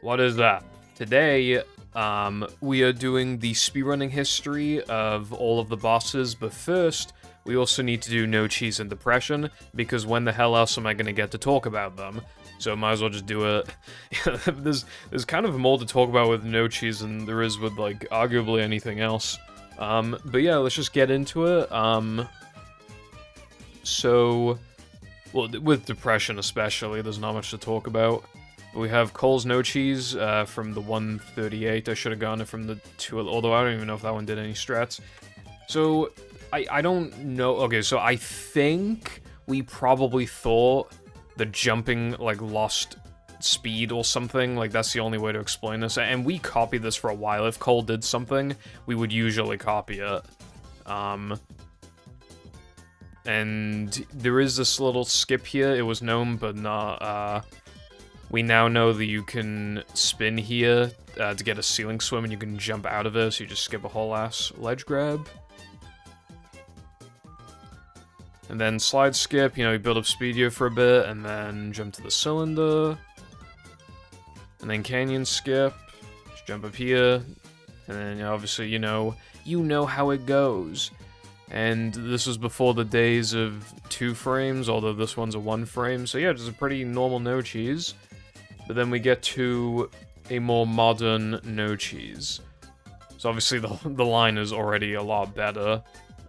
What is that? Today, we are doing the speedrunning history of all of the bosses, but first, we also need to do No Cheese and Depression, because when the hell else am I gonna get to talk about them? So might as well just do it. there's kind of more to talk about with No Cheese than there is with, like, arguably anything else. But yeah, let's just get into it. Well, with Depression especially, there's not much to talk about. We have Cole's No Cheese from the 138. I should have gone it from the 2, although I don't even know if that one did any strats. So, I don't know. Okay, so I think we probably thought the jumping, like, lost speed or something. Like, that's the only way to explain this. And we copied this for a while. If Cole did something, we would usually copy it. And there is this little skip here. It was known, but not, we now know that you can spin here to get a ceiling swim, and you can jump out of it, so you just skip a whole ass ledge grab. And then slide skip, you know, you build up speed here for a bit, and then jump to the cylinder. And then canyon skip, just jump up here, and then obviously, you know how it goes. And this was before the days of 2 frames, although this one's a 1 frame, so yeah, just a pretty normal No Cheese. But then we get to a more modern No Cheese. So obviously the line is already a lot better.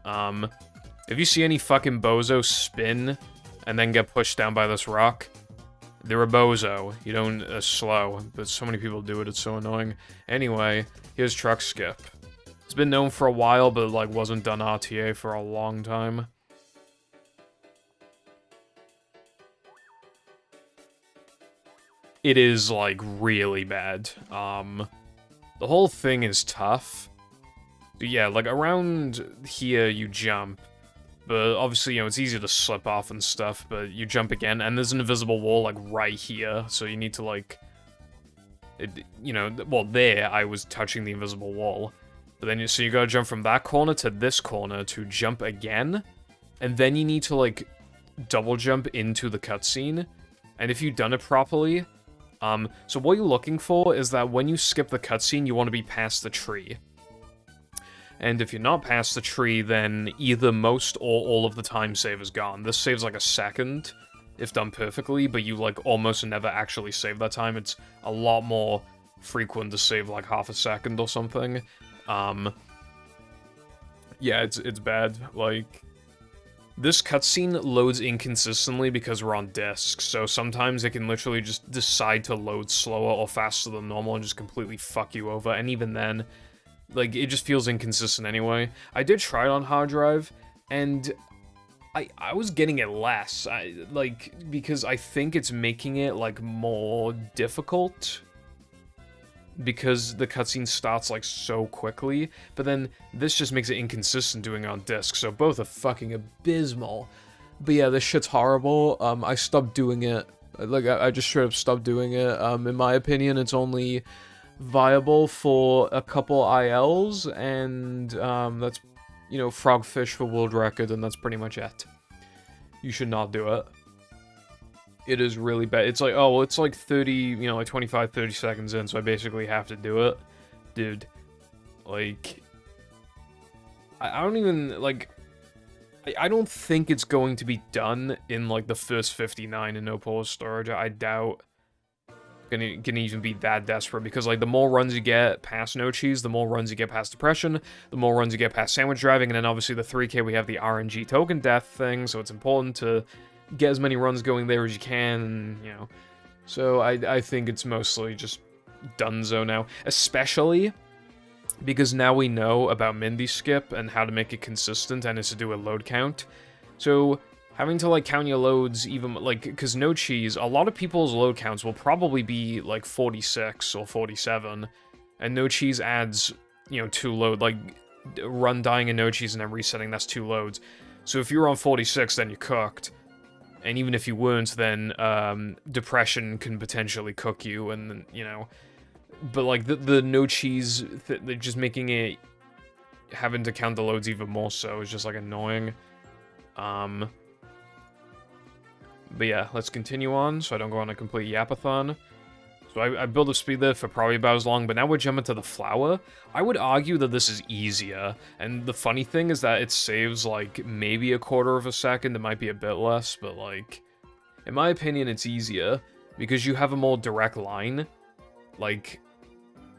If you see any fucking bozo spin and then get pushed down by this rock, they're a bozo. You don't slow, but so many people do it, it's so annoying. Anyway, here's truck skip. It's been known for a while, but like wasn't done RTA for a long time. It is, like, really bad. The whole thing is tough. But yeah, like, around here you jump. But obviously, you know, it's easy to slip off and stuff, but you jump again, and there's an invisible wall, like, right here. So you need to, like... you know, well, there, I was touching the invisible wall. But then, so you gotta jump from that corner to this corner to jump again. And then you need to, like, double jump into the cutscene. And if you've done it properly... so what you're looking for is that when you skip the cutscene, you want to be past the tree. And if you're not past the tree, then either most or all of the time save is gone. This saves like a second, if done perfectly, but you like almost never actually save that time. It's a lot more frequent to save like half a second or something. Yeah, it's bad. Like... This cutscene loads inconsistently because we're on disc, so sometimes it can literally just decide to load slower or faster than normal and just completely fuck you over, and even then, like, it just feels inconsistent anyway. I did try it on hard drive, and I was getting it less, because I think it's making it, like, more difficult, because the cutscene starts, like, so quickly, but then this just makes it inconsistent doing it on disc, so both are fucking abysmal. But yeah, this shit's horrible. I stopped doing it. Like, I just straight up stopped doing it. In my opinion, it's only viable for a couple ILs, and, that's, you know, Frogfish for world record, and that's pretty much it. You should not do it. It is really bad. It's like, oh, well, it's like 30, you know, like 25, 30 seconds in, so I basically have to do it. Dude, like, I don't even, like, I don't think it's going to be done in, like, the first 59 in no pause storage. I doubt gonna even be that desperate, because, like, the more runs you get past No Cheese, the more runs you get past Depression, the more runs you get past Sandwich Driving, and then obviously the 3K we have the RNG token death thing, so it's important to get as many runs going there as you can, and, you know. So I think it's mostly just donezo now. Especially because now we know about Mindy Skip and how to make it consistent, and it's to do a load count. So having to, like, count your loads even, like, because No Cheese, a lot of people's load counts will probably be, like, 46 or 47, and No Cheese adds, you know, 2 load, like, run dying in No Cheese and then resetting, that's 2 loads. So if you're on 46, then you're cooked. And even if you weren't, then Depression can potentially cook you, and, you know. But, like, the No Cheese, they're just making it, having to count the loads even more so is just, like, annoying. But yeah, let's continue on, so I don't go on a complete yapathon. So I built up speed there for probably about as long, but now we're jumping to the flower. I would argue that this is easier, and the funny thing is that it saves, like, maybe a quarter of a second. It might be a bit less, but, like, in my opinion, it's easier, because you have a more direct line. Like,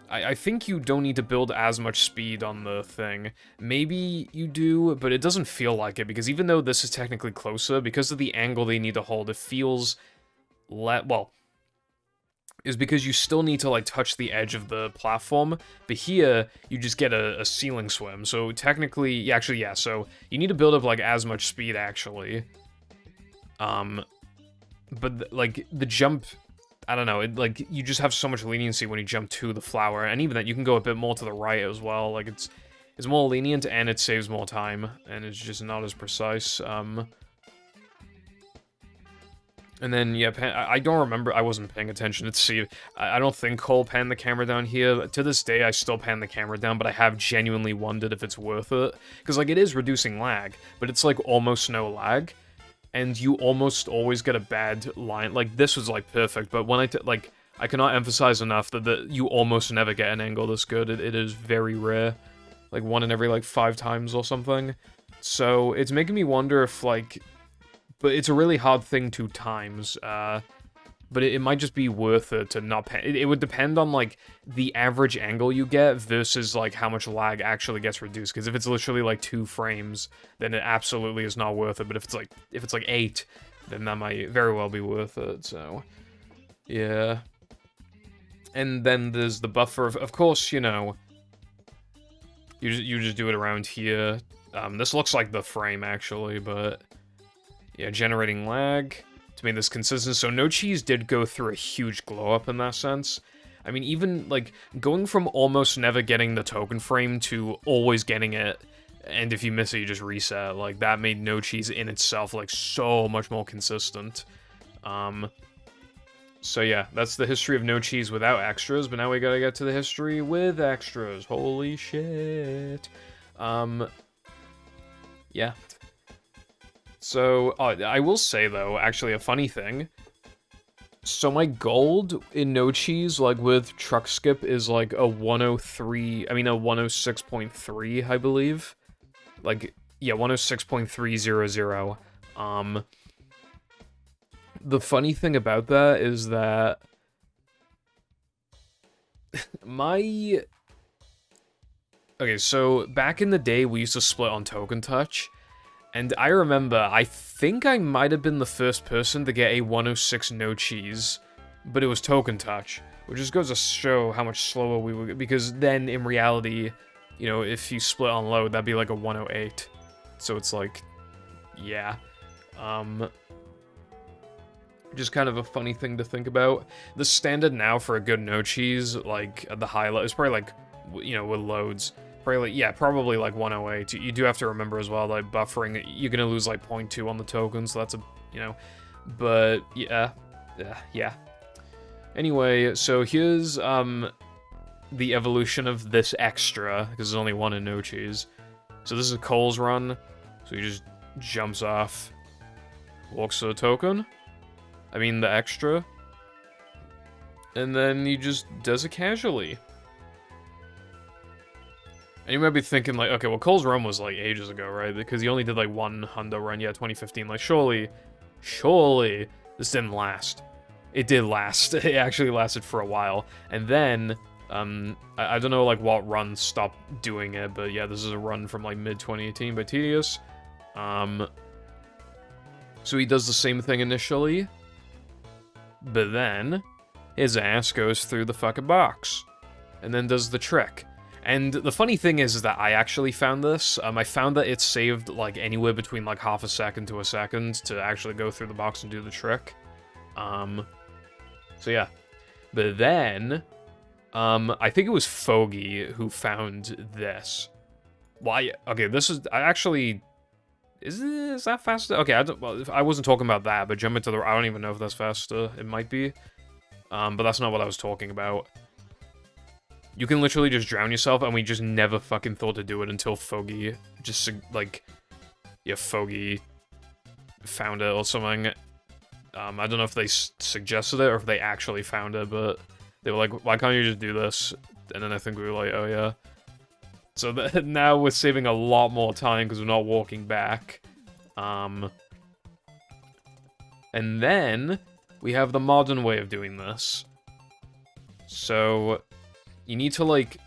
I think you don't need to build as much speed on the thing. Maybe you do, but it doesn't feel like it, because even though this is technically closer, because of the angle they need to hold, it feels... well... is because you still need to, like, touch the edge of the platform, but here, you just get a ceiling swim, so technically, yeah, actually, yeah, so you need to build up, like, as much speed, actually. But, like, the jump, I don't know, like, you just have so much leniency when you jump to the flower, and even that, you can go a bit more to the right as well, like, it's more lenient, and it saves more time, and it's just not as precise, And then, yeah, I don't remember, I wasn't paying attention to see, I don't think Cole panned the camera down here. To this day, I still pan the camera down, but I have genuinely wondered if it's worth it. Because, like, it is reducing lag, but it's, like, almost no lag. And you almost always get a bad line. Like, this was, like, perfect, but when I cannot emphasize enough that you almost never get an angle this good. It is very rare. Like, 1 in every, like, 5 times or something. So, it's making me wonder if, like... But it's a really hard thing to times, but it might just be worth it to not pay. It would depend on, like, the average angle you get versus, like, how much lag actually gets reduced. Because if it's literally, like, 2 frames, then it absolutely is not worth it. But if it's like 8, then that might very well be worth it, so... Yeah. And then there's the buffer. Of course, you know... You just do it around here. This looks like the frame, actually, but... Yeah, generating lag to make this consistent. So No Cheese did go through a huge glow up in that sense. I mean, even, like, going from almost never getting the token frame to always getting it, and if you miss it, you just reset. Like, that made No Cheese in itself, like, so much more consistent. So yeah, that's the history of No Cheese without extras, but now we gotta get to the history with extras. Holy shit. Yeah. So, I will say, though, actually, a funny thing. So my gold in No Cheese, like, with Truck Skip is, like, a 103... I mean, a 106.3, I believe. Like, yeah, 106.300. The funny thing about that is that... Okay, so, back in the day, we used to split on Token Touch. And I remember, I think I might have been the first person to get a 106 No Cheese, but it was Token Touch, which just goes to show how much slower we would get, because then, in reality, you know, if you split on load, that'd be like a 108. So it's like, yeah. Just kind of a funny thing to think about. The standard now for a good No Cheese, like, at the highlight, is probably like, you know, with loads. Probably, yeah, probably like 108. You do have to remember as well, like, buffering, you're gonna lose like 0.2 on the token, so that's a, you know, but, yeah. Anyway, so here's, the evolution of this extra, because there's only 1 in No Cheese. So this is Cole's run, so he just jumps off, walks to the token, I mean the extra, and then he just does it casually. And you might be thinking, like, okay, well, Cole's run was, like, ages ago, right? Because he only did, like, 1 hundo run, yeah, 2015. Like, surely, this didn't last. It did last. It actually lasted for a while. And then, I don't know, like, what run stopped doing it, but yeah, this is a run from, like, mid-2018 by Tedious. So he does the same thing initially, but then his ass goes through the fucking box, and then does the trick. And the funny thing is that I actually found this. I found that it's saved, like, anywhere between, like, half a second to a second to actually go through the box and do the trick. So yeah. But then, I think it was Foggy who found this. Why? Okay, this is, I actually, is that faster? Okay, I wasn't talking about that, but jump into the, I don't even know if that's faster. It might be. But that's not what I was talking about. You can literally just drown yourself, and we just never fucking thought to do it until Foggy just, like, yeah, Foggy found it or something. I don't know if they suggested it or if they actually found it, but They were like, why can't you just do this? And then I think we were like, oh yeah. So now we're saving a lot more time because we're not walking back. And then we have the modern way of doing this. So you need to like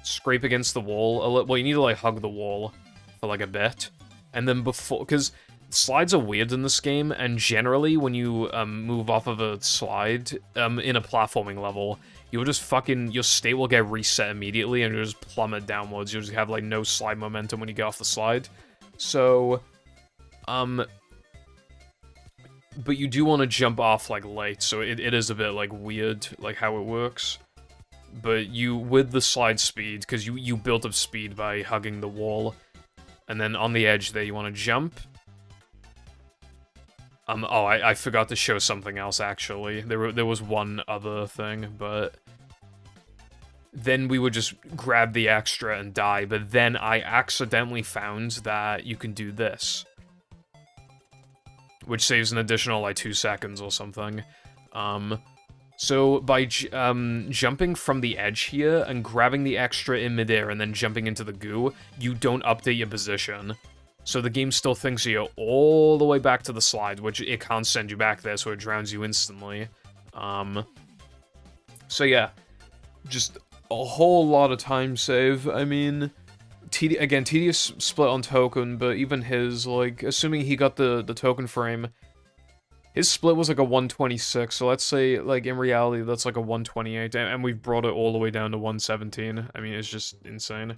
scrape against the wall a little. Well, you need to like hug the wall for like a bit. And then before, because slides are weird in this game, and generally when you move off of a slide in a platforming level, you'll just your state will get reset immediately and you'll just plummet downwards. You'll just have like no slide momentum when you get off the slide. So, but you do want to jump off like late, so it is a bit like weird, like how it works. But you, with the slide speed, because you built up speed by hugging the wall, and then on the edge there you want to jump. Oh, I forgot to show something else, actually. There was one other thing, but then we would just grab the extra and die, but then I accidentally found that you can do this, which saves an additional, like, 2 seconds or something. So by jumping from the edge here and grabbing the extra in midair and then jumping into the goo, you don't update your position. So the game still thinks you're all the way back to the slide, which it can't send you back there, so it drowns you instantly. So yeah, just a whole lot of time save. I mean, again, tedious split on token, but even his, like, assuming he got the token frame, his split was like a 126, so let's say, like, in reality, that's like a 128, and we've brought it all the way down to 117. I mean, it's just insane.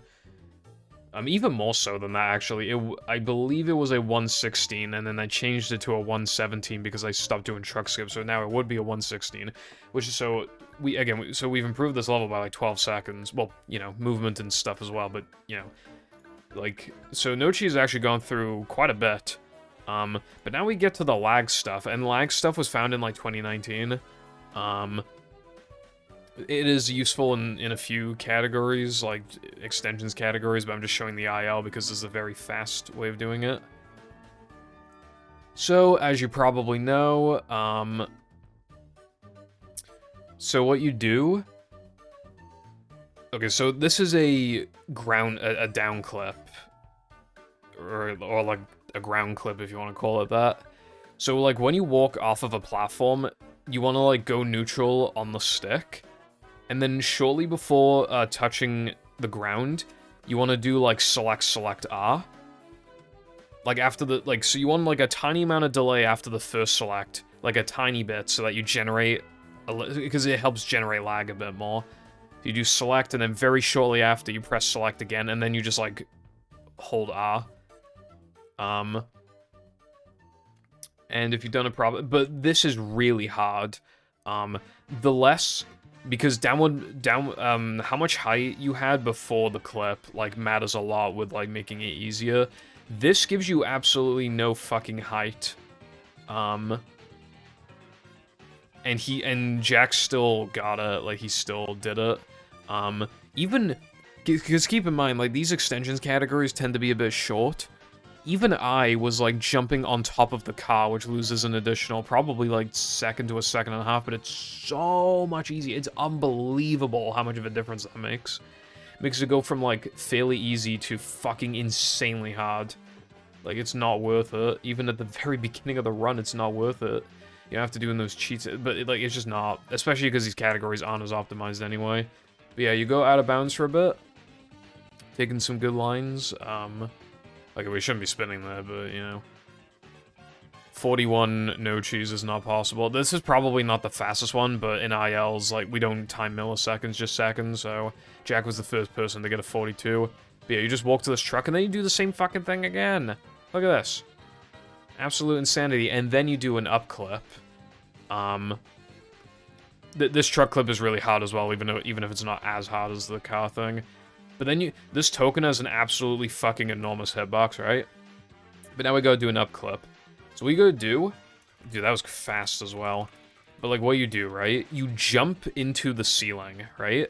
Even more so than that, actually. I believe it was a 116, and then I changed it to a 117 because I stopped doing truck skips, so now it would be a 116, which is so... so we've improved this level by, like, 12 seconds. Well, you know, movement and stuff as well, but, you know, like... So Nochi's actually gone through quite a bit. But now we get to the lag stuff, and lag stuff was found in, like, 2019. It is useful in a few categories, like extensions categories, but I'm just showing the IL because this is a very fast way of doing it. So, as you probably know, so what you do... Okay, so this is a down clip. Or like a ground clip, if you want to call it that. So, like, when you walk off of a platform, you want to, like, go neutral on the stick. And then shortly before touching the ground, you want to do, like, select R. Like, after the, like, so you want, like, a tiny amount of delay after the first select. Like, a tiny bit, so that you generate, because it helps generate lag a bit more. You do select, and then very shortly after, you press select again, and then you just, like, hold R. And if you've done a problem, but this is really hard. The less... Because how much height you had before the clip, like, matters a lot with, like, making it easier. This gives you absolutely no fucking height. And Jack still got it, like, he still did it. Even, because keep in mind, like, these extensions categories tend to be a bit short. Even I was, like, jumping on top of the car, which loses an additional, probably, like, second to a second and a half, but it's so much easier. It's unbelievable how much of a difference that makes. It makes it go from, like, fairly easy to fucking insanely hard. Like, it's not worth it. Even at the very beginning of the run, it's not worth it. You have to do in those cheats, but, it's just not. Especially because these categories aren't as optimized anyway. But yeah, you go out of bounds for a bit. Taking some good lines, like, we shouldn't be spinning there, but, you know. 41 no cheese is not possible. This is probably not the fastest one, but in ILs, like, we don't time milliseconds, just seconds, so Jack was the first person to get a 42. But yeah, you just walk to this truck, and then you do the same fucking thing again. Look at this. Absolute insanity. And then you do an up clip. This truck clip is really hard as well, even if it's not as hard as the car thing. But then this token has an absolutely fucking enormous hitbox, right? But now we gotta do an up clip. So what you gotta do... Dude, that was fast as well. But, like, what you do, right? You jump into the ceiling, right?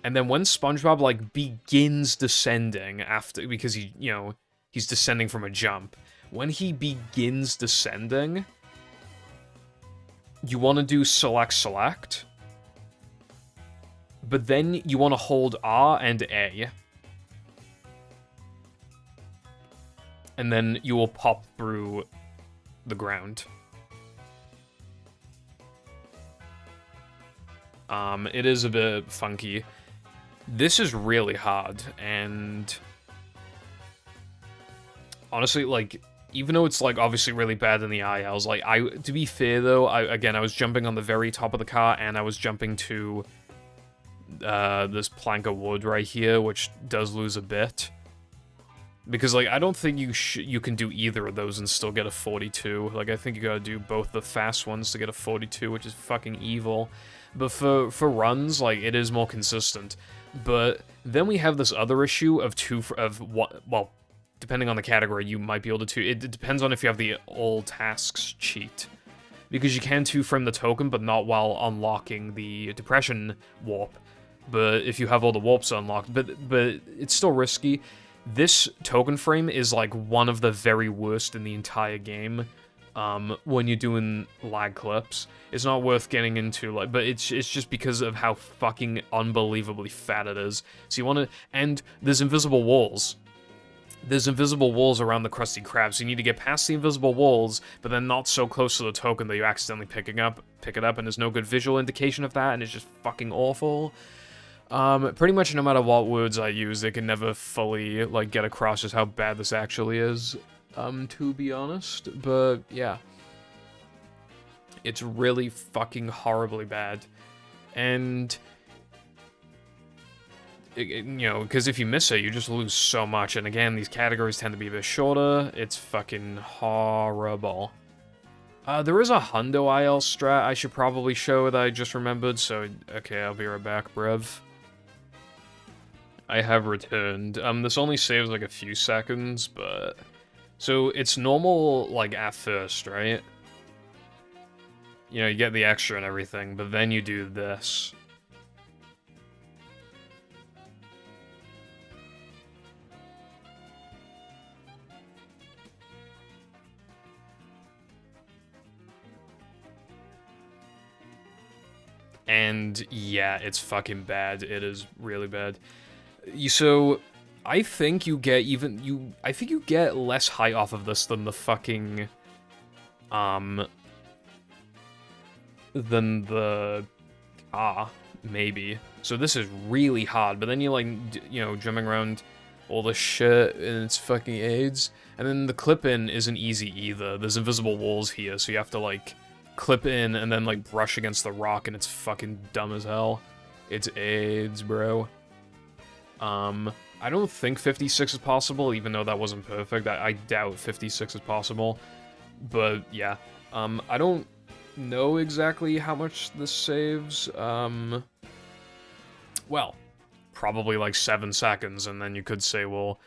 And then when SpongeBob, like, begins descending after... Because he, you know, he's descending from a jump. When he begins descending... You want to do select. But then you want to hold R and A. And then you will pop through the ground. It is a bit funky. This is really hard, and honestly, like, even though it's, like, obviously really bad in the eye, I was like, to be fair, though, I was jumping on the very top of the car, and I was jumping to, this plank of wood right here, which does lose a bit. Because, like, I don't think you can do either of those and still get a 42. Like, I think you gotta do both the fast ones to get a 42, which is fucking evil. But for runs, like, it is more consistent. But then we have this other issue of well, depending on the category, you might be able to it depends on if you have the all tasks cheat. Because you can 2-frame the token, but not while unlocking the depression warp. But if you have all the warps unlocked, but it's still risky. This token frame is, like, one of the very worst in the entire game, when you're doing lag clips. It's not worth getting into, like, but it's just because of how fucking unbelievably fat it is. So you want to, and there's invisible walls. There's invisible walls around the Krusty Krab, so you need to get past the invisible walls, but then not so close to the token that you accidentally pick it up, and there's no good visual indication of that, and it's just fucking awful. Pretty much no matter what words I use, they can never fully, like, get across just how bad this actually is, to be honest, but, yeah. It's really fucking horribly bad, and, you know, because if you miss it, you just lose so much, and again, these categories tend to be a bit shorter. It's fucking horrible. There is a Hundo IL strat I should probably show that I just remembered, so, okay, I'll be right back, bruv. I have returned. This only saves, like, a few seconds, but... So, it's normal, like, at first, right? You know, you get the extra and everything, but then you do this. And, yeah, it's fucking bad. It is really bad. So, I think you get I think you get less height off of this than the fucking, than the, maybe. So this is really hard, but then you're, like, you know, jumping around all the shit, and it's fucking AIDS. And then the clip-in isn't easy either. There's invisible walls here, so you have to, like, clip in and then, like, brush against the rock, and it's fucking dumb as hell. It's AIDS, bro. I don't think 56 is possible, even though that wasn't perfect. I doubt 56 is possible. But, yeah. I don't know exactly how much this saves. Well, probably like 7 seconds, and then you could say, well,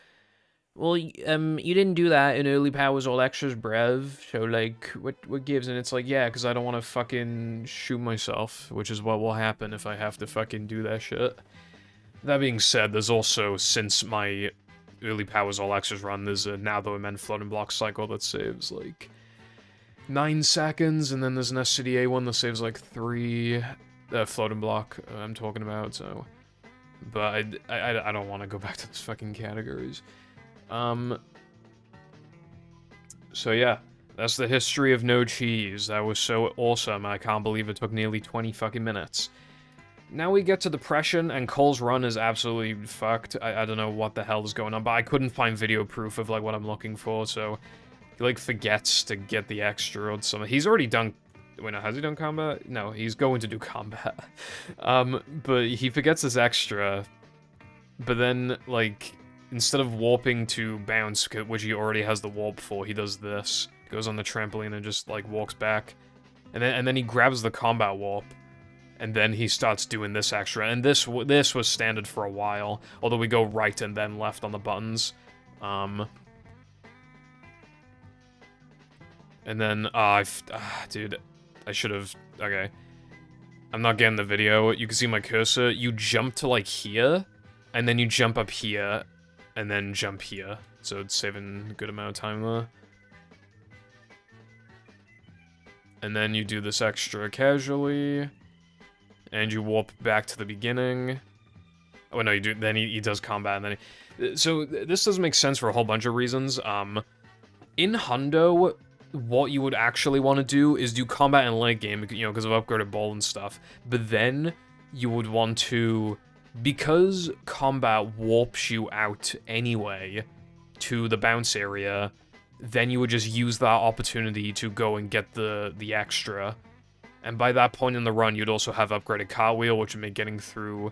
you didn't do that in early powers all extras, brev, so, like, what gives? And it's like, yeah, because I don't want to fucking shoot myself, which is what will happen if I have to fucking do that shit. That being said, there's also, since my early powers all extras run, there's a Now That We're Men floating block cycle that saves, like, 9 seconds, and then there's an SCDA one that saves, like, 3 floating block I'm talking about, so... But I don't want to go back to those fucking categories. So yeah, that's the history of no cheese. That was so awesome, I can't believe it took nearly 20 fucking minutes. Now we get to Depression, and Cole's run is absolutely fucked. I don't know what the hell is going on, but I couldn't find video proof of, like, what I'm looking for, so... He, like, forgets to get the extra or something. He's already done... Wait, no, has he done combat? No, he's going to do combat. But he forgets this extra, but then, like, instead of warping to bounce, which he already has the warp for, he does this. Goes on the trampoline and just, like, walks back. And then he grabs the combat warp. And then he starts doing this extra, and this was standard for a while, although we go right and then left on the buttons. And then, dude, I should have, okay. I'm not getting the video, you can see my cursor, you jump to, like, here, and then you jump up here, and then jump here, so it's saving a good amount of time there. And then you do this extra casually. and you warp back to the beginning. Oh, no, you do, then he does combat, and then so this doesn't make sense for a whole bunch of reasons. In Hundo, what you would actually want to do is do combat in late game, you know, because of upgraded ball and stuff. But then you would want to, because combat warps you out anyway to the bounce area, then you would just use that opportunity to go and get the extra. And by that point in the run, you'd also have upgraded cartwheel, which would make getting through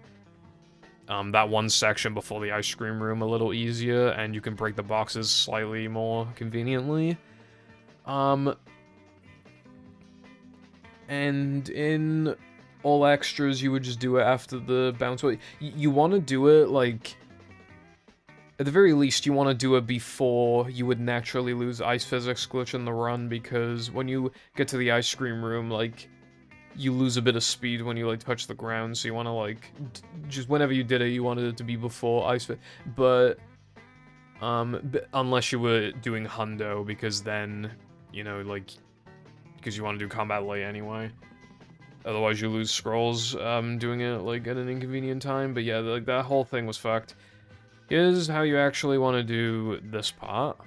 that one section before the ice cream room a little easier, and you can break the boxes slightly more conveniently. And in all extras, you would just do it after the bounce. You want to do it, like, at the very least, you want to do it before you would naturally lose ice physics glitch in the run, because when you get to the ice cream room, like, you lose a bit of speed when you, like, touch the ground, so you want to, like, just whenever you did it, you wanted it to be before ice but unless you were doing Hundo, because then, you know, like, because you want to do combat late anyway. Otherwise, you lose scrolls, doing it, like, at an inconvenient time, but yeah, like, that whole thing was fucked. Here's how you actually want to do this part.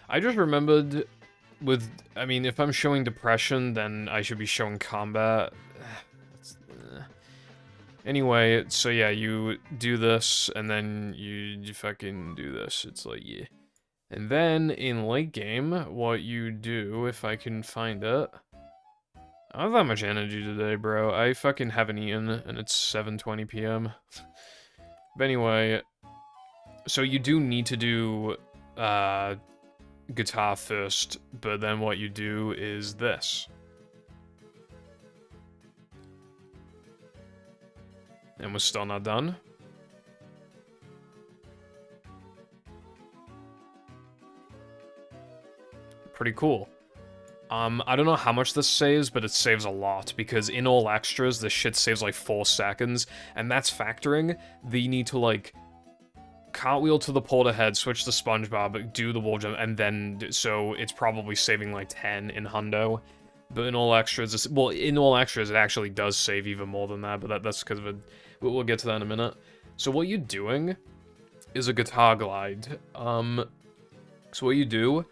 I just remembered with, I mean, if I'm showing depression, then I should be showing combat. Anyway, so yeah, you do this, and then you fucking do this. It's like, yeah. And then, in late game, what you do, if I can find it... I don't have that much energy today, bro. I fucking haven't eaten, and it's 7:20 p.m. But anyway, so you do need to do, guitar first, but then what you do is this. And we're still not done. Pretty cool. I don't know how much this saves, but it saves a lot, because in all extras, this shit saves like 4 seconds, and that's factoring the need to, like, cartwheel to the port ahead, switch to SpongeBob, do the wall jump, and then, so it's probably saving like 10 in Hundo. But in all extras, well, in all extras, it actually does save even more than that, but that's because of it. We'll get to that in a minute. So what you're doing is a guitar glide. So what you do,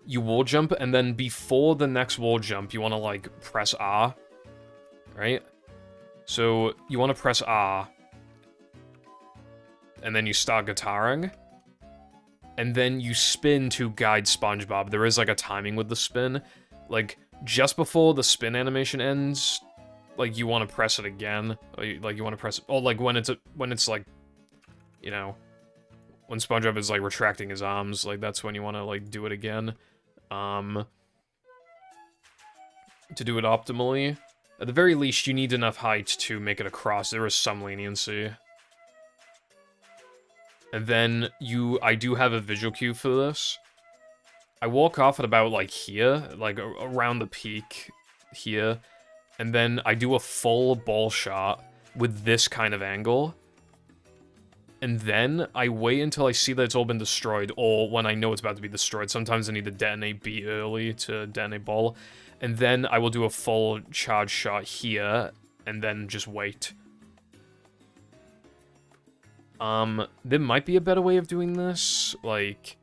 you wall jump, and then before the next wall jump, you want to, like, press R, right? So you want to press R, and then you start guitaring, and then you spin to guide SpongeBob. There is, like, a timing with the spin. Like, just before the spin animation ends, like, you want to press it again. Like, you want to press it, or, like, when it's, like, you know, when SpongeBob is, like, retracting his arms, like, that's when you want to, like, do it again. To do it optimally. At the very least, you need enough height to make it across. There is some leniency. And then I do have a visual cue for this. I walk off at about, like, here, like, around the peak here, and then I do a full ball shot with this kind of angle. And then I wait until I see that it's all been destroyed, or when I know it's about to be destroyed. Sometimes I need to detonate B early to detonate ball. And then I will do a full charge shot here, and then just wait. There might be a better way of doing this, like,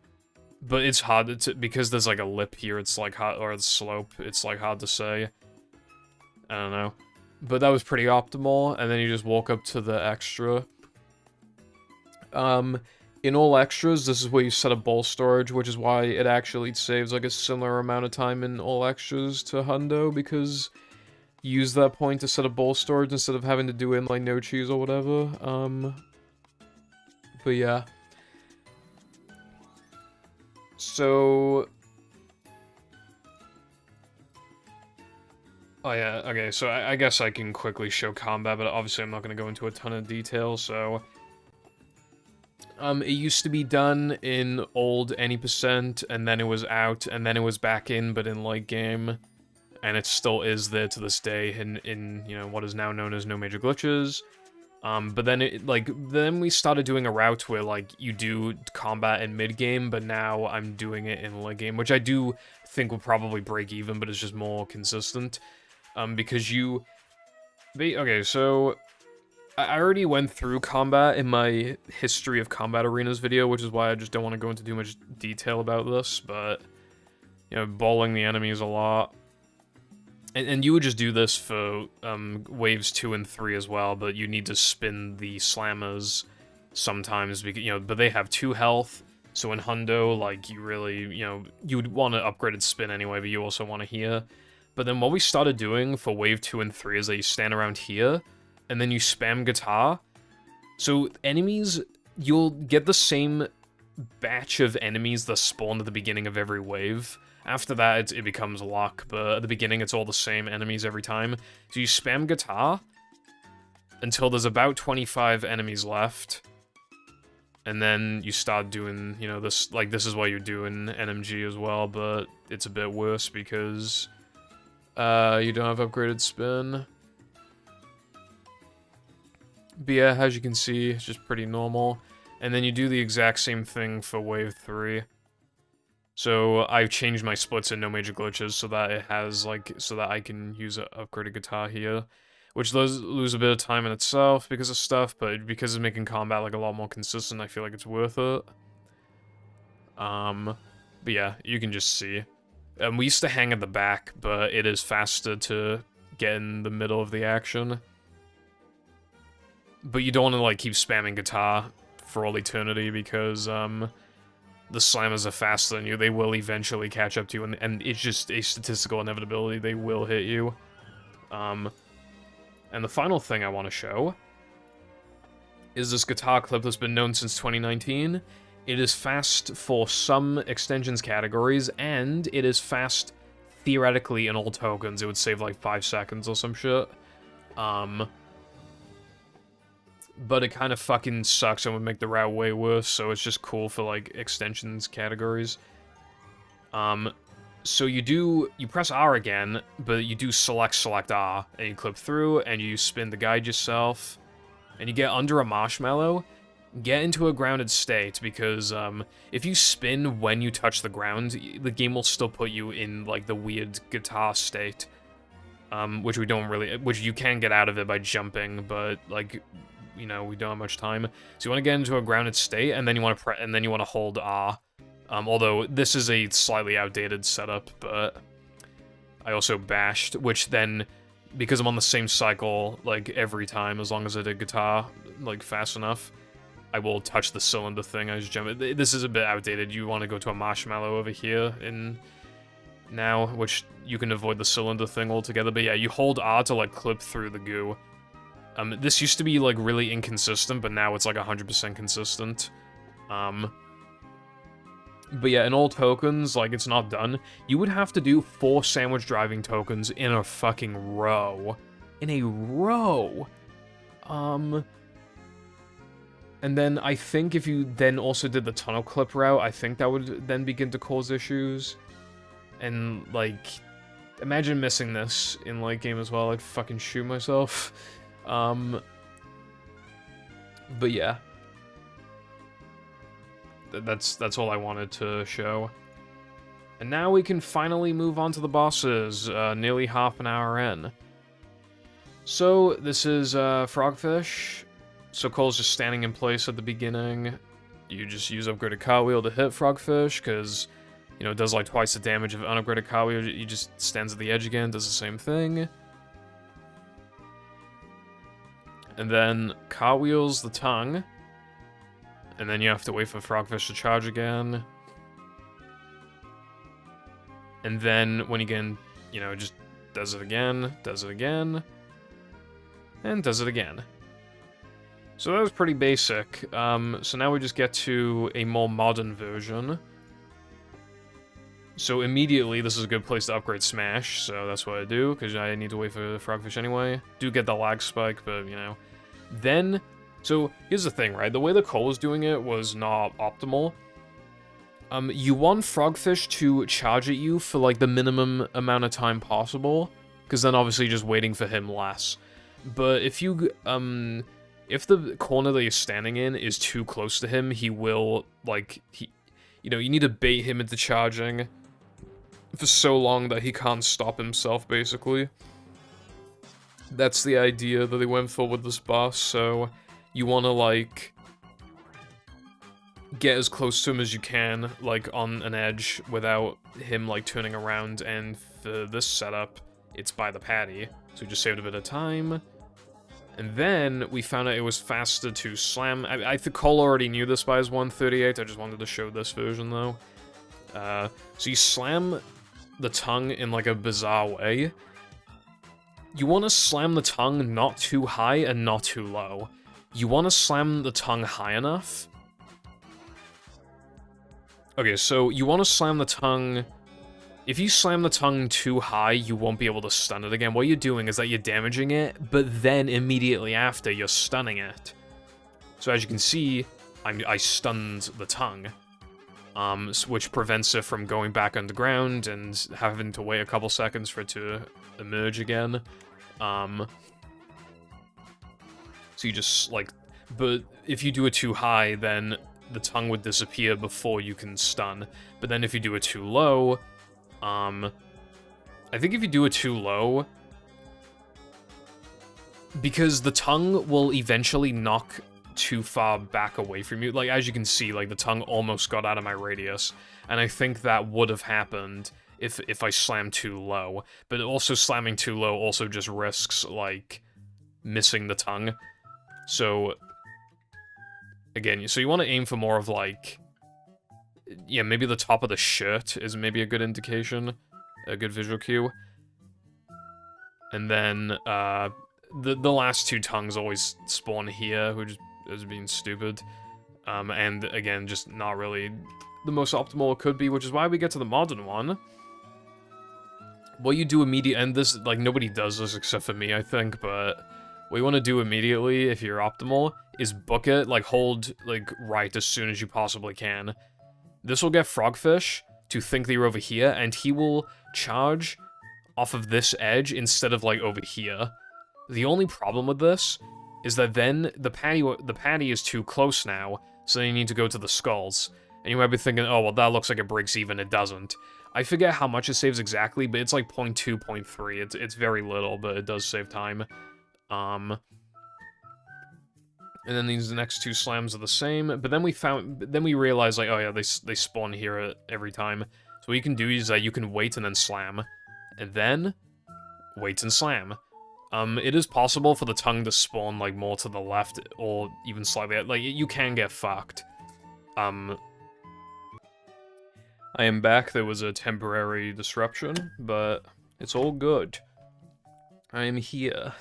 but it's hard to, because there's, like, a lip here, it's, like, hard, or the slope, it's, like, hard to say. I don't know. But that was pretty optimal, and then you just walk up to the extra. In all extras, this is where you set up ball storage, which is why it actually saves, like, a similar amount of time in all extras to Hundo, because you use that point to set up ball storage instead of having to do it in, like, no cheese or whatever. But yeah. So... Oh yeah, okay, so I guess I can quickly show combat, but obviously I'm not going to go into a ton of detail, so... it used to be done in old any %, and then it was out, and then it was back in, but in late game. And it still is there to this day in you know, what is now known as No Major Glitches. But then then we started doing a route where like you do combat in mid game, but now I'm doing it in late game, which I do think will probably break even, but it's just more consistent. Because okay, so I already went through combat in my history of combat arenas video, which is why I just don't want to go into too much detail about this, but, you know, bowling the enemies a lot. And you would just do this for waves 2 and 3 as well, but you need to spin the slammers sometimes, because, you know, but they have 2 health, so in Hundo, like, you really, you know, you would want an upgraded spin anyway, but you also want to heal. But then what we started doing for wave 2 and 3 is that you stand around here, and then you spam guitar. So enemies, you'll get the same batch of enemies that spawn at the beginning of every wave. After that, it becomes luck, but at the beginning, it's all the same enemies every time. So you spam guitar until there's about 25 enemies left. And then you start doing, you know, this, like, this is what you're doing NMG as well, but it's a bit worse because you don't have upgraded spin. But yeah, as you can see, it's just pretty normal. And then you do the exact same thing for wave 3. So I've changed my splits and no major glitches so that it has, like, so that I can use an upgraded guitar here. Which does lose a bit of time in itself because of stuff, but because it's making combat, like, a lot more consistent, I feel like it's worth it. But yeah, you can just see. We used to hang at the back, but it is faster to get in the middle of the action. But you don't want to, like, keep spamming guitar for all eternity because, the slammers are faster than you. They will eventually catch up to you, and it's just a statistical inevitability. They will hit you. And the final thing I want to show is this guitar clip that's been known since 2019. It is fast for some extensions categories, and it is fast theoretically in all tokens. It would save like 5 seconds or some shit. But it kind of fucking sucks and would make the route way worse, so it's just cool for, like, extensions categories. So you press R again, but you do select R, and you clip through, and you spin to guide yourself, and you get under a marshmallow, get into a grounded state, because, if you spin when you touch the ground, the game will still put you in, like, the weird guitar state, which you can get out of it by jumping, but, like, you know, we don't have much time. So you want to get into a grounded state, and then you want to hold R. Although this is a slightly outdated setup, but I also bashed, which then, because I'm on the same cycle, like, every time, as long as I did guitar, like, fast enough, I will touch the cylinder thing. I just jump it. This is a bit outdated. You want to go to a marshmallow over here now, which you can avoid the cylinder thing altogether. But yeah, you hold R to, like, clip through the goo. This used to be, like, really inconsistent, but now it's, like, 100% consistent. But yeah, in all tokens, like, it's not done. You would have to do 4 sandwich driving tokens in a fucking row. In a row! And then I think if you then also did the tunnel clip route, I think that would then begin to cause issues. And, like, imagine missing this in late game as well. I'd fucking shoot myself. But yeah. That's all I wanted to show. And now we can finally move on to the bosses, nearly half an hour in. So, this is, Frogfish. So Cole's just standing in place at the beginning. You just use upgraded cartwheel to hit Frogfish, because, you know, it does like twice the damage of unupgraded cartwheel. He just stands at the edge again, does the same thing. And then cartwheels the tongue. And then you have to wait for Frogfish to charge again. And then when he again, you know, just does it again, and does it again. So that was pretty basic. So now we just get to a more modern version. So immediately, this is a good place to upgrade Smash, so that's what I do, because I need to wait for Frogfish anyway. Do get the lag spike, but, you know. Then, so here's the thing, right? The way that Cole was doing it was not optimal. You want Frogfish to charge at you for, like, the minimum amount of time possible, because then obviously you're just waiting for him less. But if you, if the corner that you're standing in is too close to him, he will, like, you know, you need to bait him into charging for so long that he can't stop himself, basically. That's the idea that they went for with this boss, so you want to, like, get as close to him as you can, like, on an edge, without him, like, turning around, and for this setup, it's by the patty, so we just saved a bit of time. And then we found out it was faster to slam. I think Cole already knew this by his 138, I just wanted to show this version, though. So you slam the tongue in, like, a bizarre way. You want to slam the tongue not too high and not too low. You want to slam the tongue high enough. Okay, so you want to slam the tongue... If you slam the tongue too high, you won't be able to stun it again. What you're doing is that you're damaging it, but then immediately after, you're stunning it. So as you can see, I stunned the tongue, which prevents it from going back underground and having to wait a couple seconds for it to emerge again. So you just, like... But if you do it too high, then the tongue would disappear before you can stun. But then if you do it too low... I think if you do it too low, because the tongue will eventually knock too far back away from you. Like, as you can see, like, the tongue almost got out of my radius, and I think that would have happened if I slammed too low. But also slamming too low also just risks, like, missing the tongue. So, again, so you want to aim for more of, like... Yeah, maybe the top of the shirt is maybe a good indication, a good visual cue. And then, the last two tongues always spawn here, which is being stupid. And again, just not really the most optimal it could be, which is why we get to the modern one. What you do immediately, and this, like, nobody does this except for me, I think, but what you want to do immediately, if you're optimal, is book it, like, hold, like, right as soon as you possibly can. This will get Frogfish to think that you're over here, and he will charge off of this edge instead of, like, over here. The only problem with this is that then the patty is too close now, so then you need to go to the skulls. And you might be thinking, oh, well, that looks like it breaks even. It doesn't. I forget how much it saves exactly, but it's like 0.2, 0.3. It's very little, but it does save time. And then these next two slams are the same, but then we realized, like, oh yeah, they spawn here every time. So what you can do is that you can wait and then slam, and then wait and slam. It is possible for the tongue to spawn, like, more to the left, or even slightly, like, you can get fucked. I am back. There was a temporary disruption, but it's all good. I am here.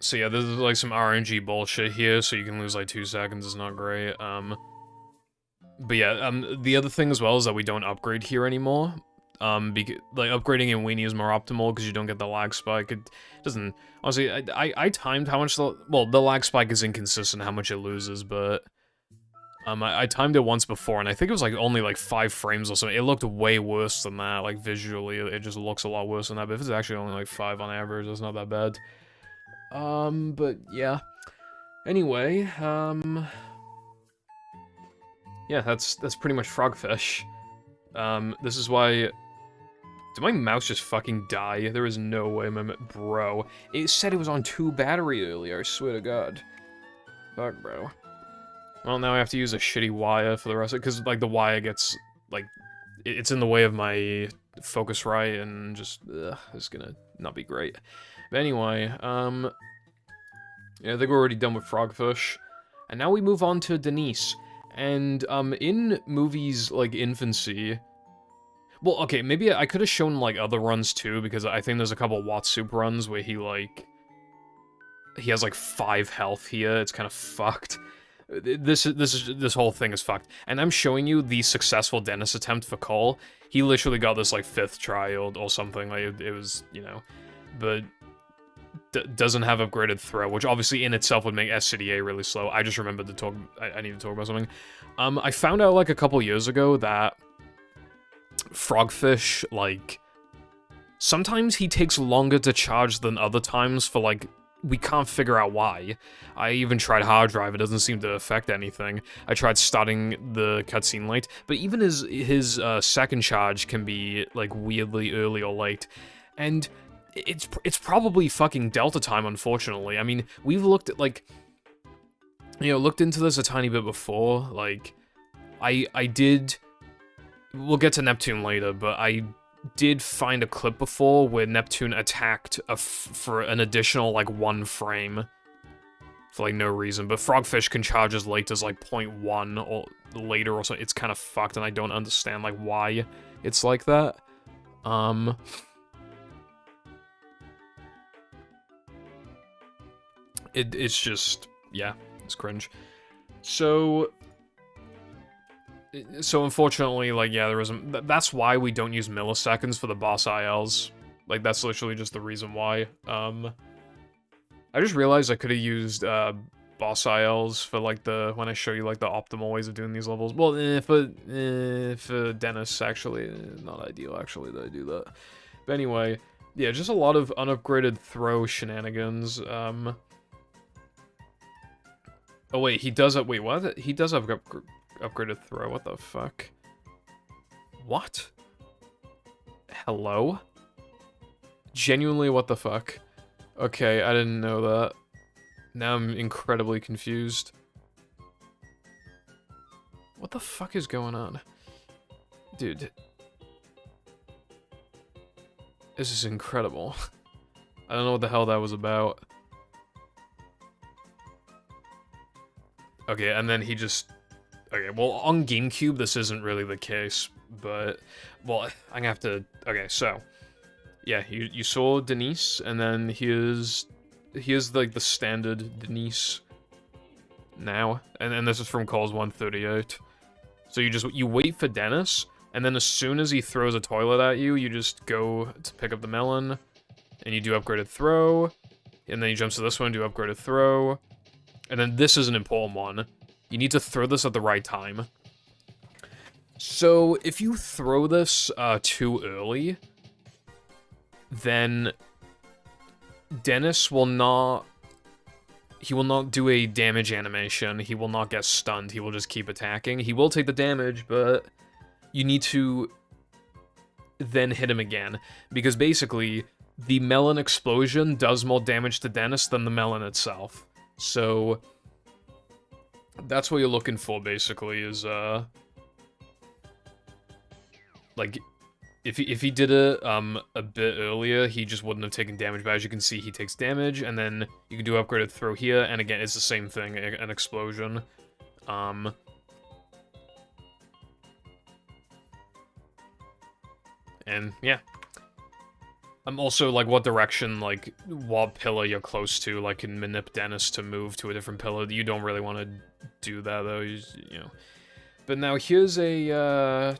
So yeah, this is like some RNG bullshit here, so you can lose like 2 seconds, it's not great. But yeah, the other thing as well is that we don't upgrade here anymore. Like, upgrading in Weenie is more optimal because you don't get the lag spike. It doesn't... Honestly, I timed how much the... Well, the lag spike is inconsistent how much it loses, but... I timed it once before, and I think it was like only like 5 frames or something. It looked way worse than that, like visually, it just looks a lot worse than that, but if it's actually only like 5 on average, that's not that bad. But yeah. Anyway, yeah, that's pretty much Frogfish. This is why... Did my mouse just fucking die? There is no way Bro. It said it was on 2 battery earlier, I swear to God. Fuck, bro. Well, now I have to use a shitty wire for the rest of it, because, like, the wire gets, like... It's in the way of my Focusrite, and just, it's gonna not be great. But anyway, yeah, I think we're already done with Frogfish. And now we move on to Denise. And, in movies like Infancy... Well, okay, maybe I could have shown, like, other runs, too, because I think there's a couple Watsup runs where he, like... He has, like, 5 health here, it's kind of fucked. This whole thing is fucked. And I'm showing you the successful Dennis attempt for Cole. He literally got this, like, 5th try or something, like, it was, you know... But... doesn't have upgraded throw, which obviously in itself would make SCDA really slow. I just remembered to talk... I need to talk about something. I found out, like, a couple years ago that... Frogfish, like... Sometimes he takes longer to charge than other times for, like, we can't figure out why. I even tried hard drive, it doesn't seem to affect anything. I tried starting the cutscene late, but even his second charge can be, like, weirdly early or late. And it's probably fucking Delta time, unfortunately. I mean, we've looked at, like, you know, looked into this a tiny bit before. Like, I did... We'll get to Neptune later, but I did find a clip before where Neptune attacked for an additional, like, 1 frame. For, like, no reason. But Frogfish can charge as late as, like, 0.1 or later or something. It's kind of fucked, and I don't understand, like, why it's like that. It's just... Yeah, it's cringe. So unfortunately, like, yeah, there isn't... That's why we don't use milliseconds for the boss ILs. Like, that's literally just the reason why. I just realized I could have used, boss ILs for, like, when I show you, like, the optimal ways of doing these levels. Well, for Dennis, actually, not ideal, actually, that I do that. But anyway, yeah, just a lot of unupgraded throw shenanigans, Oh, wait, he does have... Wait, what? He does have upgraded throw. What the fuck? What? Hello? Genuinely, what the fuck? Okay, I didn't know that. Now I'm incredibly confused. What the fuck is going on? Dude. This is incredible. I don't know what the hell that was about. Okay, and then he just... Okay, well, on GameCube, this isn't really the case, but... Well, I'm gonna have to... Okay, so... Yeah, you saw Denise, and then here's like, the standard Denise now. And this is from Calls 138. So you wait for Dennis, and then as soon as he throws a toilet at you, you just go to pick up the melon, and you do upgraded throw, and then he jumps to this one, do upgraded throw, and then this is an important one. You need to throw this at the right time. So, if you throw this too early, then Dennis will not... He will not do a damage animation. He will not get stunned. He will just keep attacking. He will take the damage, but you need to then hit him again. Because basically, the melon explosion does more damage to Dennis than the melon itself. So, that's what you're looking for, basically, is, like, if he did it, a bit earlier, he just wouldn't have taken damage, but as you can see, he takes damage, and then you can do upgraded throw here, and again, it's the same thing, an explosion. And, yeah. Also, like, what direction, like, what pillar you're close to, like, can manip Dennis to move to a different pillar. You don't really want to do that, though, you know. But now, here's the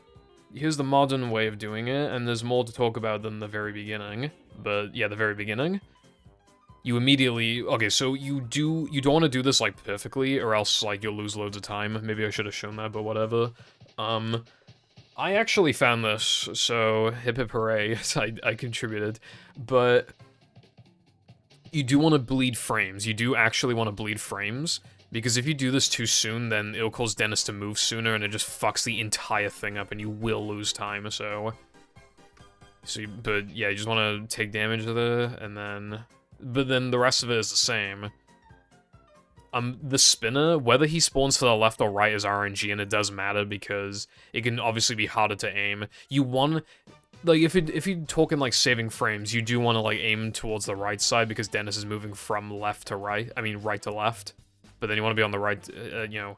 modern way of doing it, and there's more to talk about than the very beginning. But, yeah, the very beginning. You immediately... Okay, so you don't want to do this, like, perfectly, or else, like, you'll lose loads of time. Maybe I should have shown that, but whatever. I actually found this, so hip hip hooray, I contributed, but you do want to bleed frames. You do actually want to bleed frames, because if you do this too soon, then it'll cause Dennis to move sooner, and it just fucks the entire thing up, and you will lose time, so but yeah, you just want to take damage of it, and then, but then the rest of it is the same. The spinner, whether he spawns to the left or right is RNG, and it does matter because it can obviously be harder to aim. You want, like, if you're talking, like, saving frames, you do want to, like, aim towards the right side because Dennis is moving from left to right. I mean, right to left. But then you want to be on the right, you know,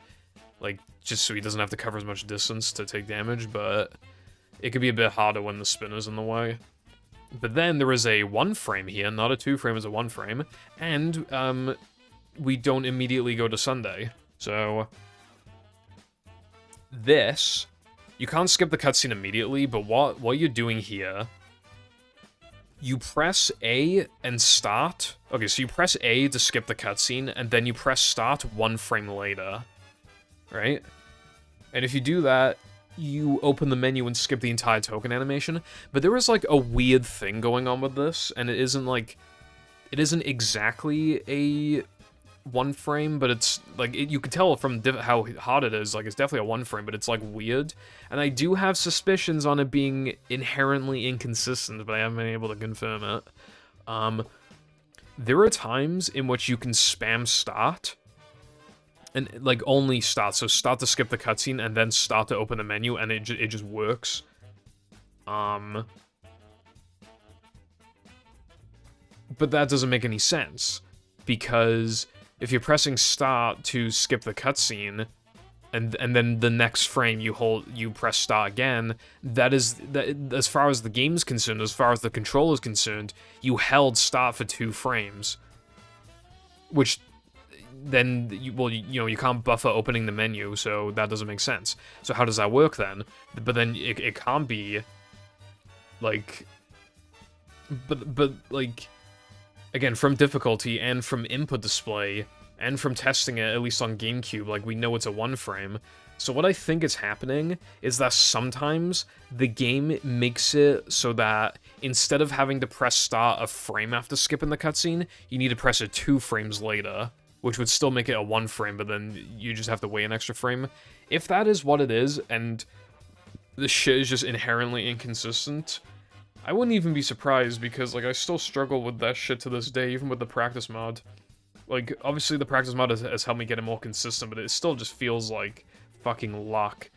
like, just so he doesn't have to cover as much distance to take damage, but it could be a bit harder when the spinner's in the way. But then there is a 1 frame here, not a 2 frame, it's a 1 frame, and, we don't immediately go to Sunday. So, this, you can't skip the cutscene immediately, but what you're doing here, you press A and start. Okay, so you press A to skip the cutscene, and then you press start 1 frame later, right? And if you do that, you open the menu and skip the entire token animation, but there is, like, a weird thing going on with this, and it isn't, like... it isn't exactly a one frame, but it's like you can tell from how hard it is. Like it's definitely a one frame, but it's like weird. And I do have suspicions on it being inherently inconsistent, but I haven't been able to confirm it. There are times in which you can spam start, and like only start. So start to skip the cutscene, and then start to open the menu, and it just works. But that doesn't make any sense, because if you're pressing start to skip the cutscene, and then the next frame you press start again, that as far as the game's concerned, as far as the controller's concerned, you held start for 2 frames, which then you can't buffer opening the menu, so that doesn't make sense. So how does that work then? But then it can't be like, but like, again, from difficulty and from input display and from testing it, at least on GameCube, like, we know it's a 1 frame. So what I think is happening is that sometimes the game makes it so that instead of having to press start a frame after skipping the cutscene, you need to press it 2 frames later, which would still make it a 1 frame, but then you just have to wait an extra frame. If that is what it is, and the shit is just inherently inconsistent, I wouldn't even be surprised, because, like, I still struggle with that shit to this day, even with the practice mod. Like, obviously the practice mod has helped me get it more consistent, but it still just feels like fucking luck.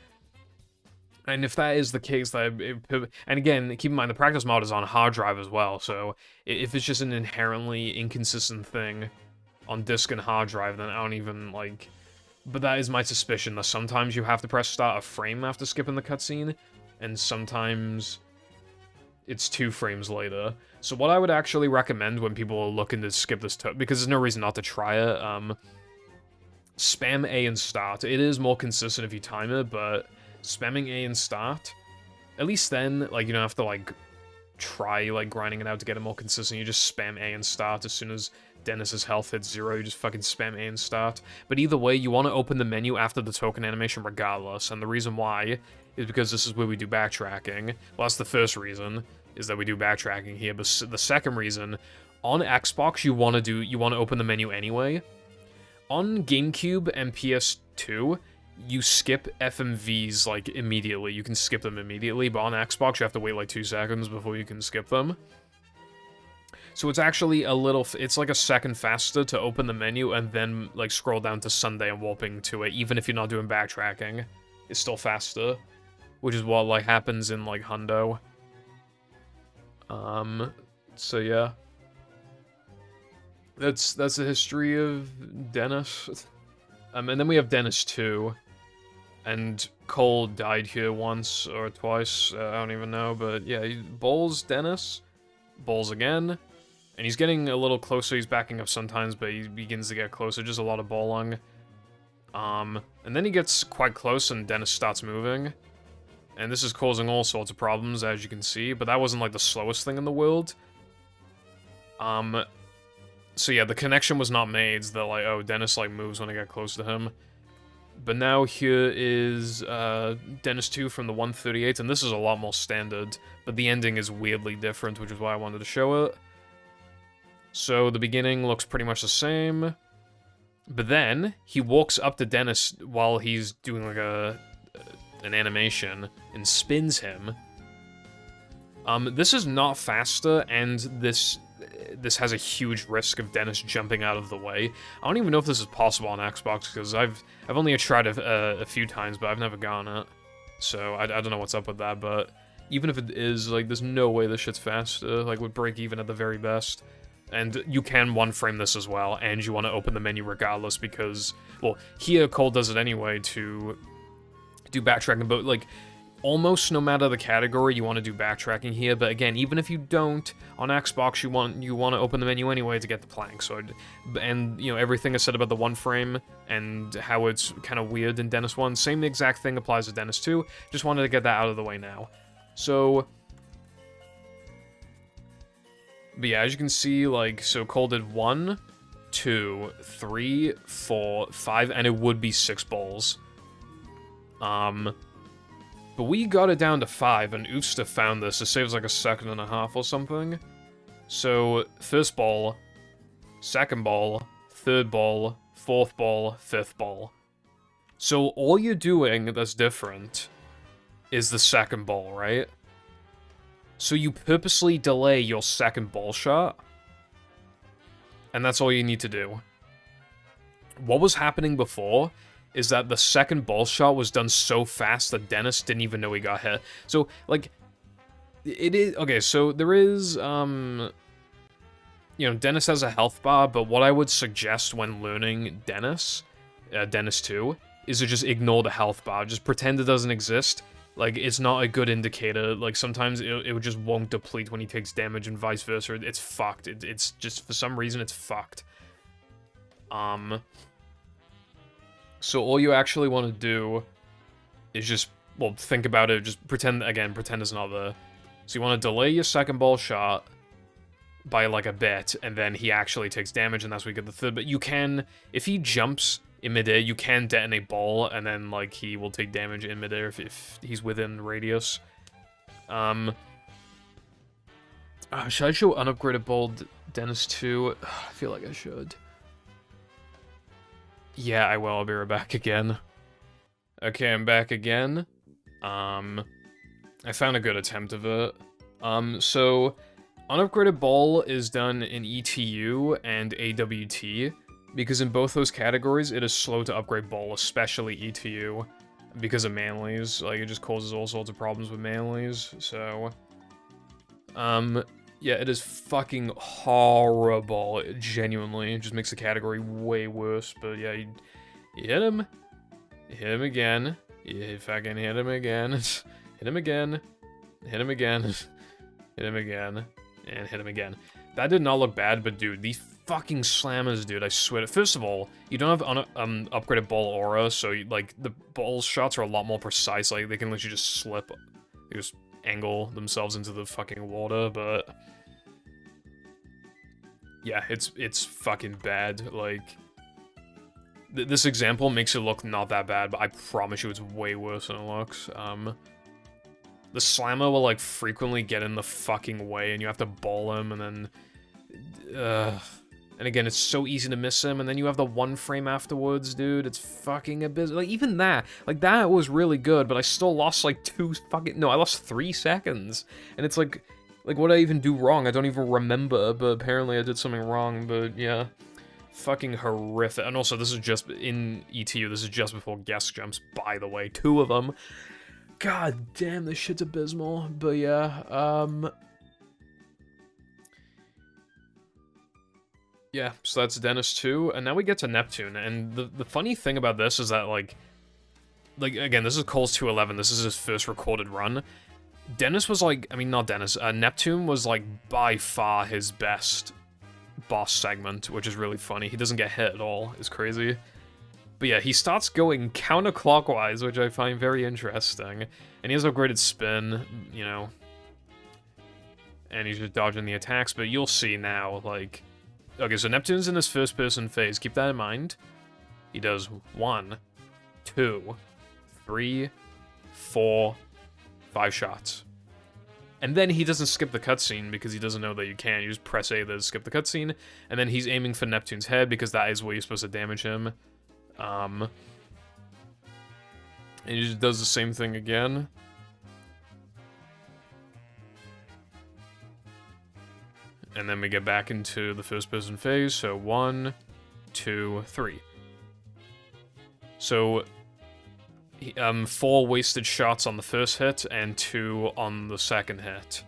And if that is the case, and again, keep in mind, the practice mod is on hard drive as well, so if it's just an inherently inconsistent thing on disk and hard drive, then I don't even, like... But that is my suspicion, that sometimes you have to press start a frame after skipping the cutscene, and sometimes it's 2 frames later. So what I would actually recommend when people are looking to skip this, because there's no reason not to try it, spam A and start. It is more consistent if you time it, but spamming A and start, at least then, like, you don't have to, like, try, like, grinding it out to get it more consistent. You just spam A and start as soon as Dennis's health hits 0, you just fucking spam A and start. But either way, you want to open the menu after the token animation regardless, and the reason why is because this is where we do backtracking. Well, that's the first reason, is that we do backtracking here, but the second reason, on Xbox, you want to open the menu anyway. On GameCube and PS2, you skip FMVs, like, immediately. You can skip them immediately, but on Xbox, you have to wait, like, 2 seconds before you can skip them. So it's actually it's like a second faster to open the menu and then, like, scroll down to Sunday and warping to it, even if you're not doing backtracking. It's still faster, which is what, like, happens in, like, Hundo. So yeah. That's the history of Dennis. And then we have Dennis 2. And Cole died here once or twice, I don't even know, but yeah, he bowls Dennis, bowls again, and he's getting a little closer. He's backing up sometimes, but he begins to get closer, just a lot of bowling. And then he gets quite close and Dennis starts moving. And this is causing all sorts of problems, as you can see, but that wasn't, like, the slowest thing in the world. So yeah, the connection was not made, so that, like, oh, Dennis, like, moves when I get close to him. But now here is Dennis 2 from the 138, and this is a lot more standard, but the ending is weirdly different, which is why I wanted to show it. So the beginning looks pretty much the same, but then he walks up to Dennis while he's doing, like, an animation and spins him. This is not faster, and this has a huge risk of Dennis jumping out of the way. I don't even know if this is possible on Xbox, because I've only tried a few times, but I've never gotten it. So I don't know what's up with that, but even if it is, like, there's no way this shit's faster. Like, would break even at the very best. And you can 1-frame this as well, and you want to open the menu regardless, because, well, here Cole does it anyway to do backtracking, but, like, almost no matter the category, you want to do backtracking here, but again, even if you don't, on Xbox, you want to open the menu anyway to get the plank, so, and, you know, everything I said about the 1-frame, and how it's kind of weird in Dennis 1, same exact thing applies to Dennis 2, just wanted to get that out of the way now. So, but yeah, as you can see, like, so Cole did 1, 2, 3, 4, 5, and it would be 6 bowls. But we got it down to 5, and Oofsta found this. It saves like a second and a half or something. So, first bowl, second ball, third ball, fourth ball, fifth ball. So all you're doing that's different is the second ball, right? So you purposely delay your second ball shot, and that's all you need to do. What was happening before is that the second ball shot was done so fast that Dennis didn't even know he got hit. So, like, it is... Okay, so there is, you know, Dennis has a health bar, but what I would suggest when learning Dennis 2, is to just ignore the health bar. Just pretend it doesn't exist. Like, it's not a good indicator. Like, sometimes it just won't deplete when he takes damage and vice versa. It's fucked. It's just, for some reason, it's fucked. So all you actually want to do is just, well, think about it. Just pretend, again, pretend it's not there. So you want to delay your second ball shot by, like, a bit, and then he actually takes damage, and that's where you get the third. But you can, if he jumps in midair, you can detonate ball, and then, like, he will take damage in midair if he's within radius. Should I show unupgraded ball Dennis 2? I feel like I should. Yeah, I will. I'll be right back again. Okay, I'm back again. I found a good attempt of it. So, unupgraded ball is done in ETU and AWT, because in both those categories, it is slow to upgrade ball, especially ETU, because of manlies. Like, it just causes all sorts of problems with manlies, so... yeah, it is fucking horrible, genuinely. It just makes the category way worse, but yeah, you hit him again, you fucking hit him again, hit him again, hit him again, hit him again, and hit him again. That did not look bad, but dude, these fucking slammers, dude, I swear. First of all, you don't have upgraded ball aura, so like the ball shots are a lot more precise. Like they can literally just slip, they just angle themselves into the fucking water. But yeah, it's fucking bad. Like this example makes it look not that bad, but I promise you it's way worse than it looks. The slammer will like frequently get in the fucking way, and you have to ball him, and then and again, it's so easy to miss him, and then you have the one frame afterwards, dude. It's fucking abysmal. Like, even that, like, that was really good, but I still lost, like, I lost 3 seconds. And it's like, what did I even do wrong? I don't even remember, but apparently I did something wrong, but yeah. Fucking horrific. And also, this is just, in ETU, this is just before guest jumps, by the way. 2 of them. God damn, this shit's abysmal. But yeah, yeah, so that's Dennis 2, and now we get to Neptune, and the funny thing about this is that, like, again, this is Cole's 211, this is his first recorded run. Dennis was, like, I mean, not Dennis, Neptune was, like, by far his best boss segment, which is really funny. He doesn't get hit at all, it's crazy. But yeah, he starts going counterclockwise, which I find very interesting, and he has upgraded spin, you know, and he's just dodging the attacks, but you'll see now, like... Okay, so Neptune's in this first-person phase. Keep that in mind. He does 1, 2, 3, 4, 5 shots. And then he doesn't skip the cutscene because he doesn't know that you can. You just press A to skip the cutscene, and then he's aiming for Neptune's head because that is where you're supposed to damage him. And he just does the same thing again. And then we get back into the first-person phase, so 1, 2, 3. So, 4 wasted shots on the first hit, and 2 on the second hit.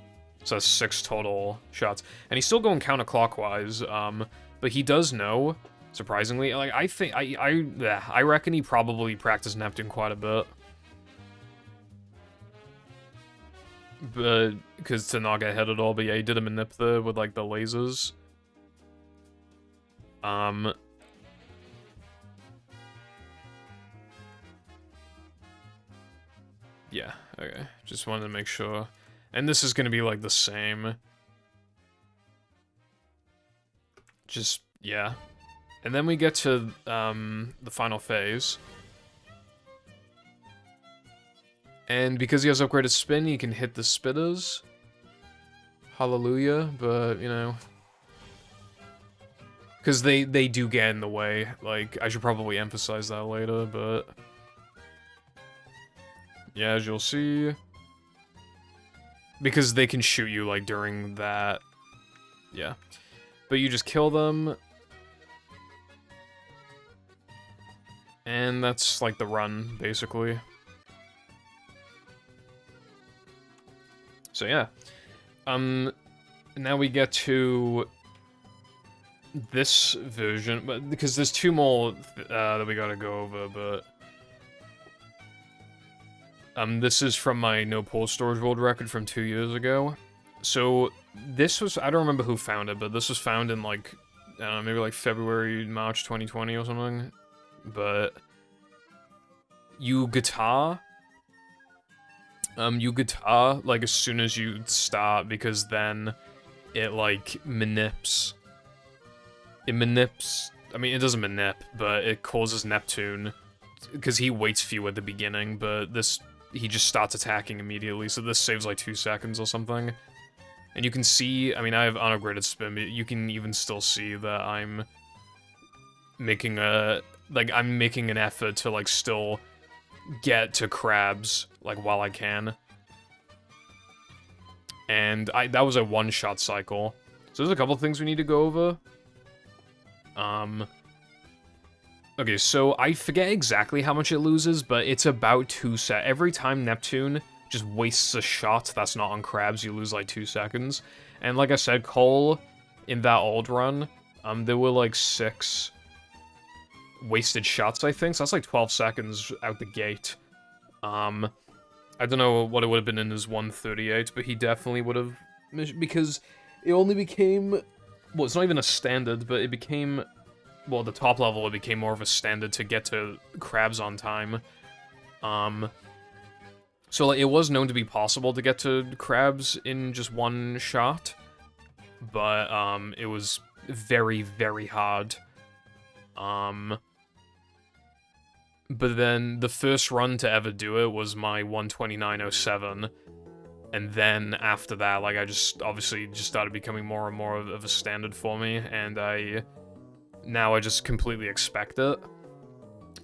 So that's 6 total shots. And he's still going counterclockwise, but he does know, surprisingly, like, I reckon he probably practiced Neptune quite a bit. But, because to not get hit at all, but yeah, he did him a nip there with, like, the lasers. Yeah, okay, just wanted to make sure. And this is gonna be, like, the same. Just, yeah. And then we get to, the final phase. And because he has upgraded spin, he can hit the spitters. Hallelujah, but, you know. Because they do get in the way. Like, I should probably emphasize that later, but... yeah, as you'll see... because they can shoot you, like, during that... yeah. But you just kill them... and that's, like, the run, basically. So, yeah. Now we get to... this version, but because there's two more that we gotta go over, but... this is from my no pole storage world record from 2 years ago. So, this was... I don't remember who found it, but this was found in, like... I don't know, maybe, like, February, March 2020 or something. But... you guitar, like, as soon as you start, because then it, like, manips... I mean, it doesn't manip, but it causes Neptune, because he waits for you at the beginning, but this, he just starts attacking immediately, so this saves like 2 seconds or something. And you can see, I mean, I have unupgraded spin, but you can even still see that I'm making I'm making an effort to, like, still get to crabs, like, while I can. And that was a one-shot cycle. So there's a couple things we need to go over. Okay, so I forget exactly how much it loses, but it's about 2 seconds. Every time Neptune just wastes a shot that's not on crabs, you lose like 2 seconds. And like I said, Cole, in that old run, there were like 6 wasted shots, I think, so that's like 12 seconds out the gate. I don't know what it would have been in his 138, but he definitely would have, because it only became... well, it's not even a standard, but it became... well, the top level, it became more of a standard to get to crabs on time. So, like, it was known to be possible to get to crabs in just one shot, but, it was very, very hard. But then, the first run to ever do it was my 129.07, and then after that, like, I just, obviously, just started becoming more and more of a standard for me, and now I just completely expect it.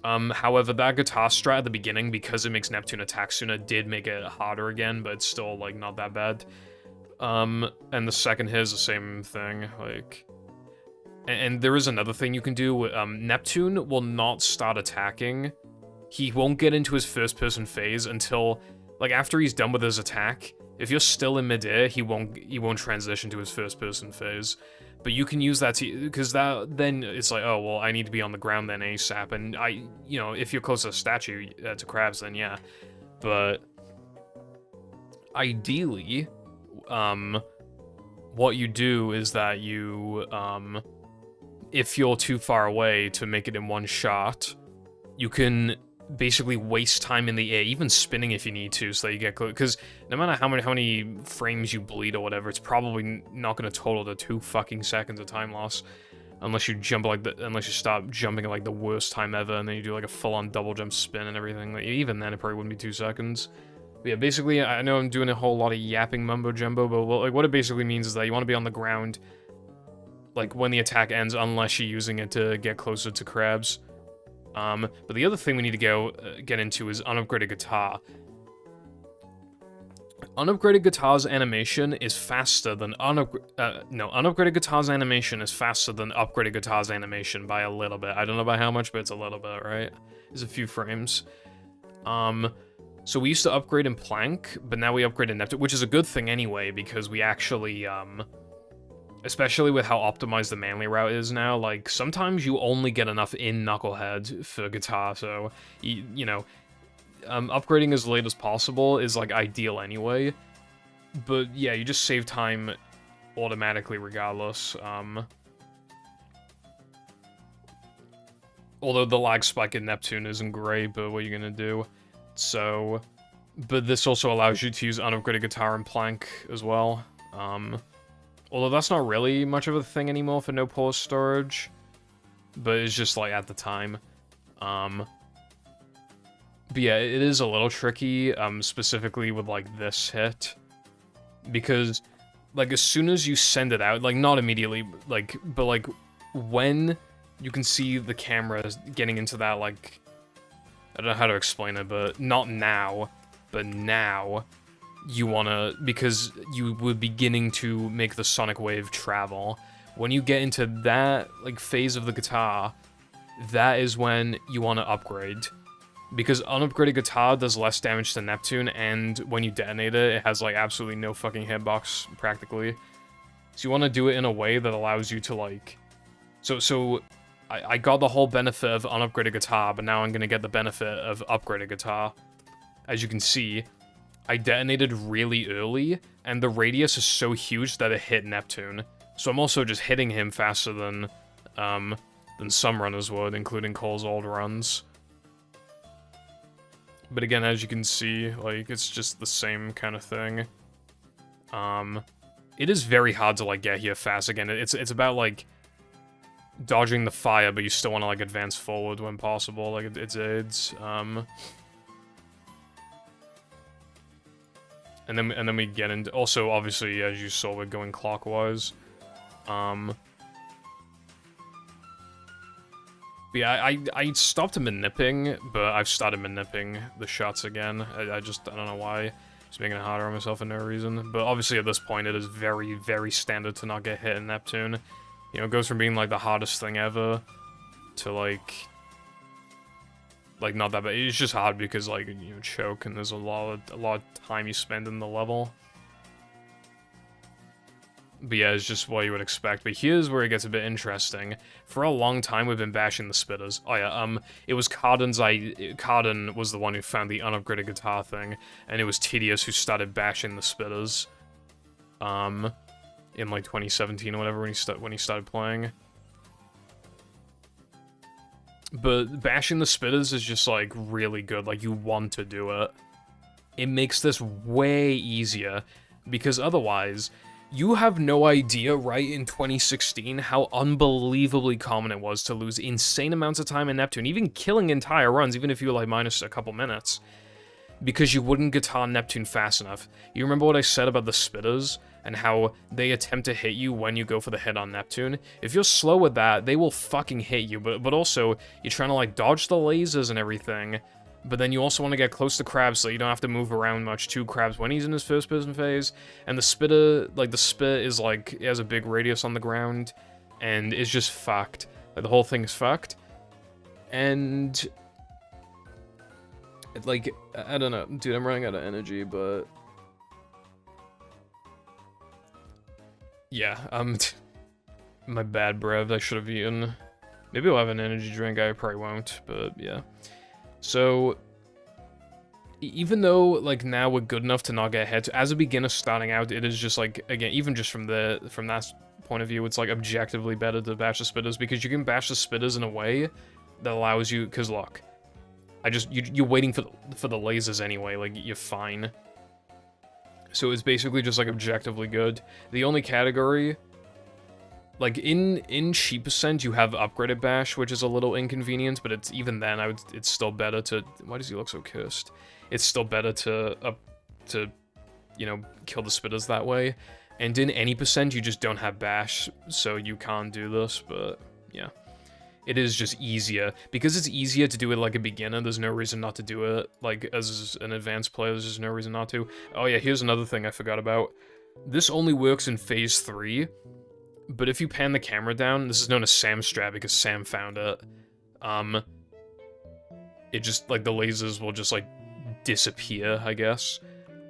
However, that guitar strat at the beginning, because it makes Neptune attack sooner, did make it harder again, but it's still, like, not that bad. And the second hit is the same thing, like... and there is another thing you can do. Neptune will not start attacking. He won't get into his first-person phase until, like, after he's done with his attack. If you're still in midair, he won't transition to his first-person phase. But you can use that because then it's like, oh, well, I need to be on the ground then ASAP. And you know, if you're close to a statue, to crabs, then yeah. But ideally, what you do is that you, if you're too far away to make it in one shot, you can basically waste time in the air, even spinning if you need to, so that you get close. Because no matter how many frames you bleed or whatever, it's probably not going to total to 2 fucking seconds of time loss, unless you jump unless you stop jumping at like the worst time ever, and then you do like a full-on double jump spin and everything. Like, even then, it probably wouldn't be 2 seconds. But yeah, basically, I know I'm doing a whole lot of yapping mumbo jumbo, but like what it basically means is that you want to be on the ground, like when the attack ends, unless you're using it to get closer to crabs. But the other thing we need to get into is unupgraded guitar. Unupgraded guitar's animation is faster than unupgraded guitar's animation is faster than upgraded guitar's animation by a little bit. I don't know by how much, but it's a little bit, right? There's a few frames. So we used to upgrade in Plank, but now we upgrade in Neptune, which is a good thing anyway, because we actually, especially with how optimized the Manly route is now, like, sometimes you only get enough in Knucklehead for guitar, so, you know, upgrading as late as possible is, like, ideal anyway. But, yeah, you just save time automatically regardless. Although the lag spike in Neptune isn't great, but what are you gonna do? So, but this also allows you to use unupgraded guitar and Plank as well. Although that's not really much of a thing anymore for no pause storage, but it's just like at the time. But yeah, it is a little tricky, specifically with like this hit, because like as soon as you send it out, like not immediately, like, but like when you can see the camera getting into that, like, I don't know how to explain it, but not now, but now, you wanna, because you were beginning to make the sonic wave travel. When you get into that, like, phase of the guitar, that is when you wanna upgrade. Because unupgraded guitar does less damage to Neptune, and when you detonate it, it has, like, absolutely no fucking hitbox, practically. So you wanna do it in a way that allows you to, like... So I got the whole benefit of unupgraded guitar, but now I'm gonna get the benefit of upgraded guitar. As you can see, I detonated really early, and the radius is so huge that it hit Neptune. So I'm also just hitting him faster than some runners would, including Cole's old runs. But again, as you can see, like, it's just the same kind of thing. It is very hard to, like, get here fast again. It's about, like, dodging the fire, but you still want to, like, advance forward when possible. Like, it's aids. And then we get into... Also, obviously, as you saw, we're going clockwise. But yeah, I stopped manipping, but I've started manipping the shots again. I don't know why. Just making it harder on myself for no reason. But obviously at this point it is very, very standard to not get hit in Neptune. You know, it goes from being like the hardest thing ever to like not that bad. It's just hard because like, you know, choke and there's a lot of time you spend in the level. But yeah, it's just what you would expect. But here's where it gets a bit interesting. For a long time, we've been bashing the spitters. Oh yeah, it was Carden was the one who found the unupgraded guitar thing, and it was Tedious who started bashing the spitters. In like 2017 or whatever, when he started playing. But bashing the spitters is just like really good. Like, you want to do it. It makes this way easier, because otherwise, you have no idea, right, in 2016, how unbelievably common it was to lose insane amounts of time in Neptune, even killing entire runs, even if you were, like, minus a couple minutes, because you wouldn't guitar Neptune fast enough. You remember what I said about the spitters, and how they attempt to hit you when you go for the hit on Neptune? If you're slow with that, they will fucking hit you, but also, you're trying to, like, dodge the lasers and everything, but then you also want to get close to Krabs so you don't have to move around much to Krabs when he's in his first-person phase. And the spitter, like, the spit is, like, it has a big radius on the ground, and it's just fucked. Like, the whole thing is fucked. And... like, I don't know. Dude, I'm running out of energy, but... yeah, my bad, brev. I should have eaten. Maybe I'll have an energy drink. I probably won't, but yeah. So, even though, like, now we're good enough to not get hit, as a beginner starting out, it is just, like, again, even just from that point of view, it's, like, objectively better to bash the spitters, because you can bash the spitters in a way that allows you, because, look, you're waiting for the lasers anyway, like, you're fine. So it's basically just, like, objectively good. The only category... like, in Sheep Ascent, you have Upgraded Bash, which is a little inconvenient, but it's even then, it's still better to... why does he look so cursed? It's still better to, you know, kill the spitters that way. And in any percent, you just don't have Bash, so you can't do this, but, yeah. It is just easier. Because it's easier to do it like a beginner, there's no reason not to do it. Like, as an advanced player, there's just no reason not to. Oh yeah, here's another thing I forgot about. This only works in Phase 3. But if you pan the camera down, this is known as Sam's strat because Sam found it. It just, like, the lasers will just, like, disappear, I guess.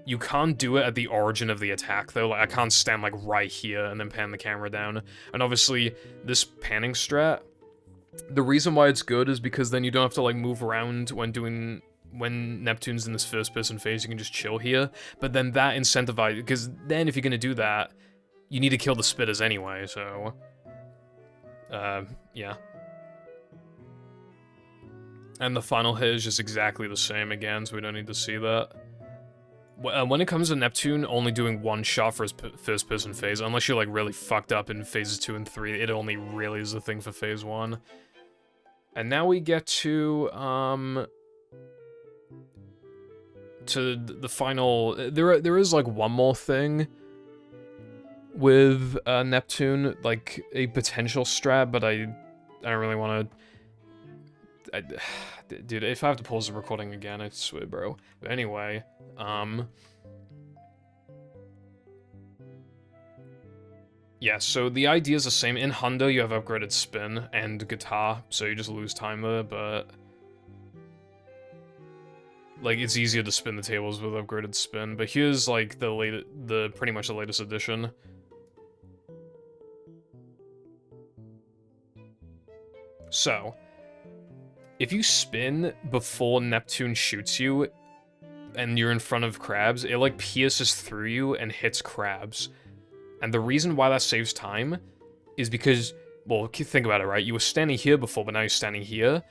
You can't do it at the origin of the attack, though. Like, I can't stand, like, right here and then pan the camera down. And obviously, this panning strat, the reason why it's good is because then you don't have to, like, move around when Neptune's in this first-person phase, you can just chill here. But then that incentivizes, because then if you're gonna do that, you need to kill the spitters anyway, so... yeah. And the final hit is just exactly the same again, so we don't need to see that. When it comes to Neptune only doing one shot for his first-person phase, unless you're, like, really fucked up in phases 2 and 3, it only really is the thing for phase 1. And now we get to the final... There is, like, one more thing. with Neptune, like a potential strat, but I don't really want to. Dude, if I have to pause the recording again, I swear, bro. But anyway, yeah, so the idea is the same. In Hundo, you have upgraded spin and guitar, so you just lose time there, but like it's easier to spin the tables with upgraded spin. But here's like the pretty much the latest edition. So, if you spin before Neptune shoots you, and you're in front of crabs, it like pierces through you and hits crabs. And the reason why that saves time is because, well, think about it, right? You were standing here before, but now you're standing here.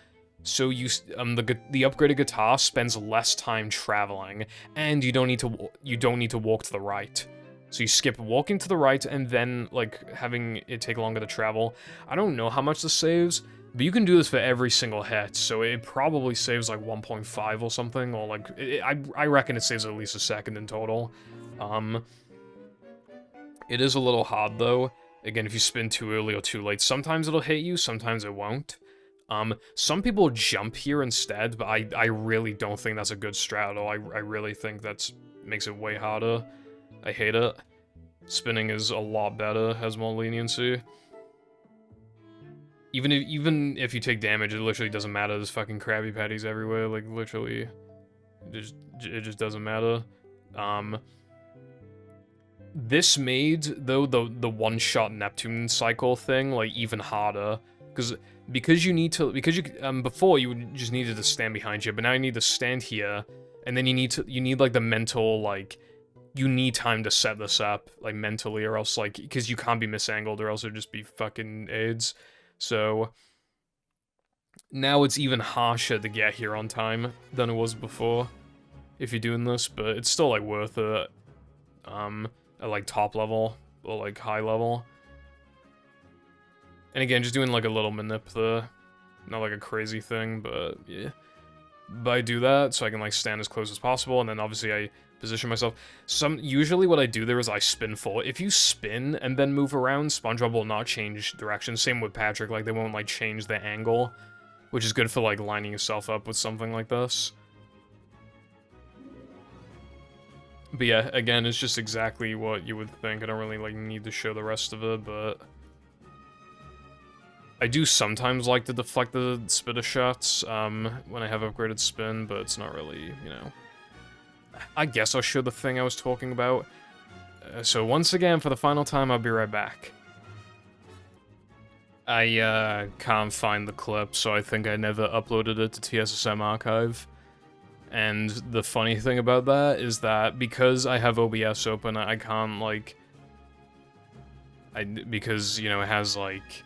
So you, the upgraded guitar spends less time traveling, and you don't need to walk to the right. So you skip walking to the right, and then like having it take longer to travel. I don't know how much this saves, but you can do this for every single hit, so it probably saves like 1.5 or something, or like I reckon it saves at least a second in total. It is a little hard though. Again, if you spin too early or too late, sometimes it'll hit you, sometimes it won't. Some people jump here instead, but I really don't think that's a good strat at all. I really think that makes it way harder. I hate it. Spinning is a lot better, has more leniency. Even if you take damage, it literally doesn't matter. There's fucking Krabby Patties everywhere. Like literally, it just doesn't matter. This made though the one-shot Neptune cycle thing like even harder because you before you just needed to stand behind you, but now you need to stand here, and then you need like the mental like. You need time to set this up, like, mentally, or else, like, because you can't be misangled, or else it'd just be fucking AIDS. So, now it's even harsher to get here on time than it was before, if you're doing this, but it's still, like, worth it, at, like, top level, or, like, high level. And again, just doing, like, a little manip there, not, like, a crazy thing, but, yeah. But I do that, so I can, like, stand as close as possible, and then, obviously, I position myself. Usually what I do there is I spin forward. If you spin and then move around, SpongeBob will not change direction. Same with Patrick, like they won't like change the angle, which is good for like lining yourself up with something like this. But yeah, again, it's just exactly what you would think. I don't really like need to show the rest of it, but I do sometimes like to deflect the spitter shots when I have upgraded spin, but it's not really, you know. I guess I'll show the thing I was talking about. So once again, for the final time, I'll be right back. I can't find the clip, so I think I never uploaded it to TSSM archive. And the funny thing about that is that because I have OBS open, I can't, like... because, you know, it has, like...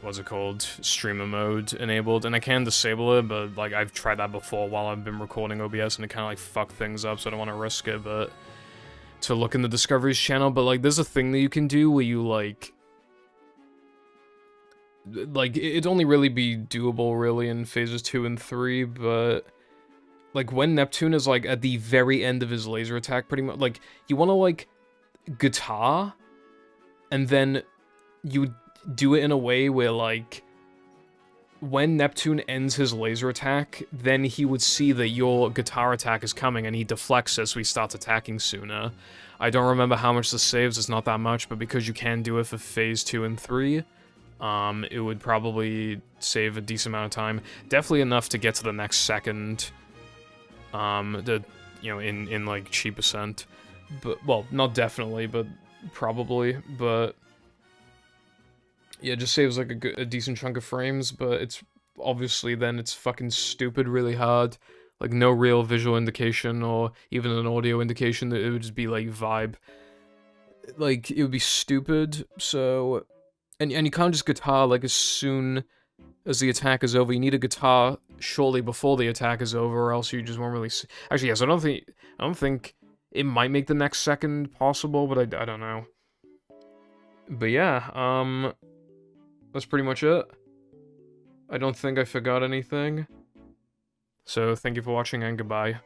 what's it called? Streamer mode enabled, and I can disable it, but like I've tried that before while I've been recording OBS, and it kind of like fucked things up, so I don't want to risk it. But to look in the Discoveries channel, but like there's a thing that you can do where you like it'd only really be doable really in phases 2 and 3, but like when Neptune is like at the very end of his laser attack, pretty much like you want to like guitar, and then you do it in a way where, like, when Neptune ends his laser attack, then he would see that your guitar attack is coming, and he deflects it so he starts attacking sooner. I don't remember how much this saves, it's not that much, but because you can do it for Phase 2 and 3, it would probably save a decent amount of time. Definitely enough to get to the next second, you know, in like, cheap ascent. But, well, not definitely, but probably, but... yeah, it just saves like a decent chunk of frames, but it's obviously then it's fucking stupid really hard. Like no real visual indication or even an audio indication, that it would just be like vibe. Like it would be stupid, so... And you can't just guitar like as soon as the attack is over. You need a guitar shortly before the attack is over, or else you just won't really see... Actually, yes, I don't think it might make the next second possible, but I don't know. But yeah, that's pretty much it. I don't think I forgot anything. So, thank you for watching, and goodbye.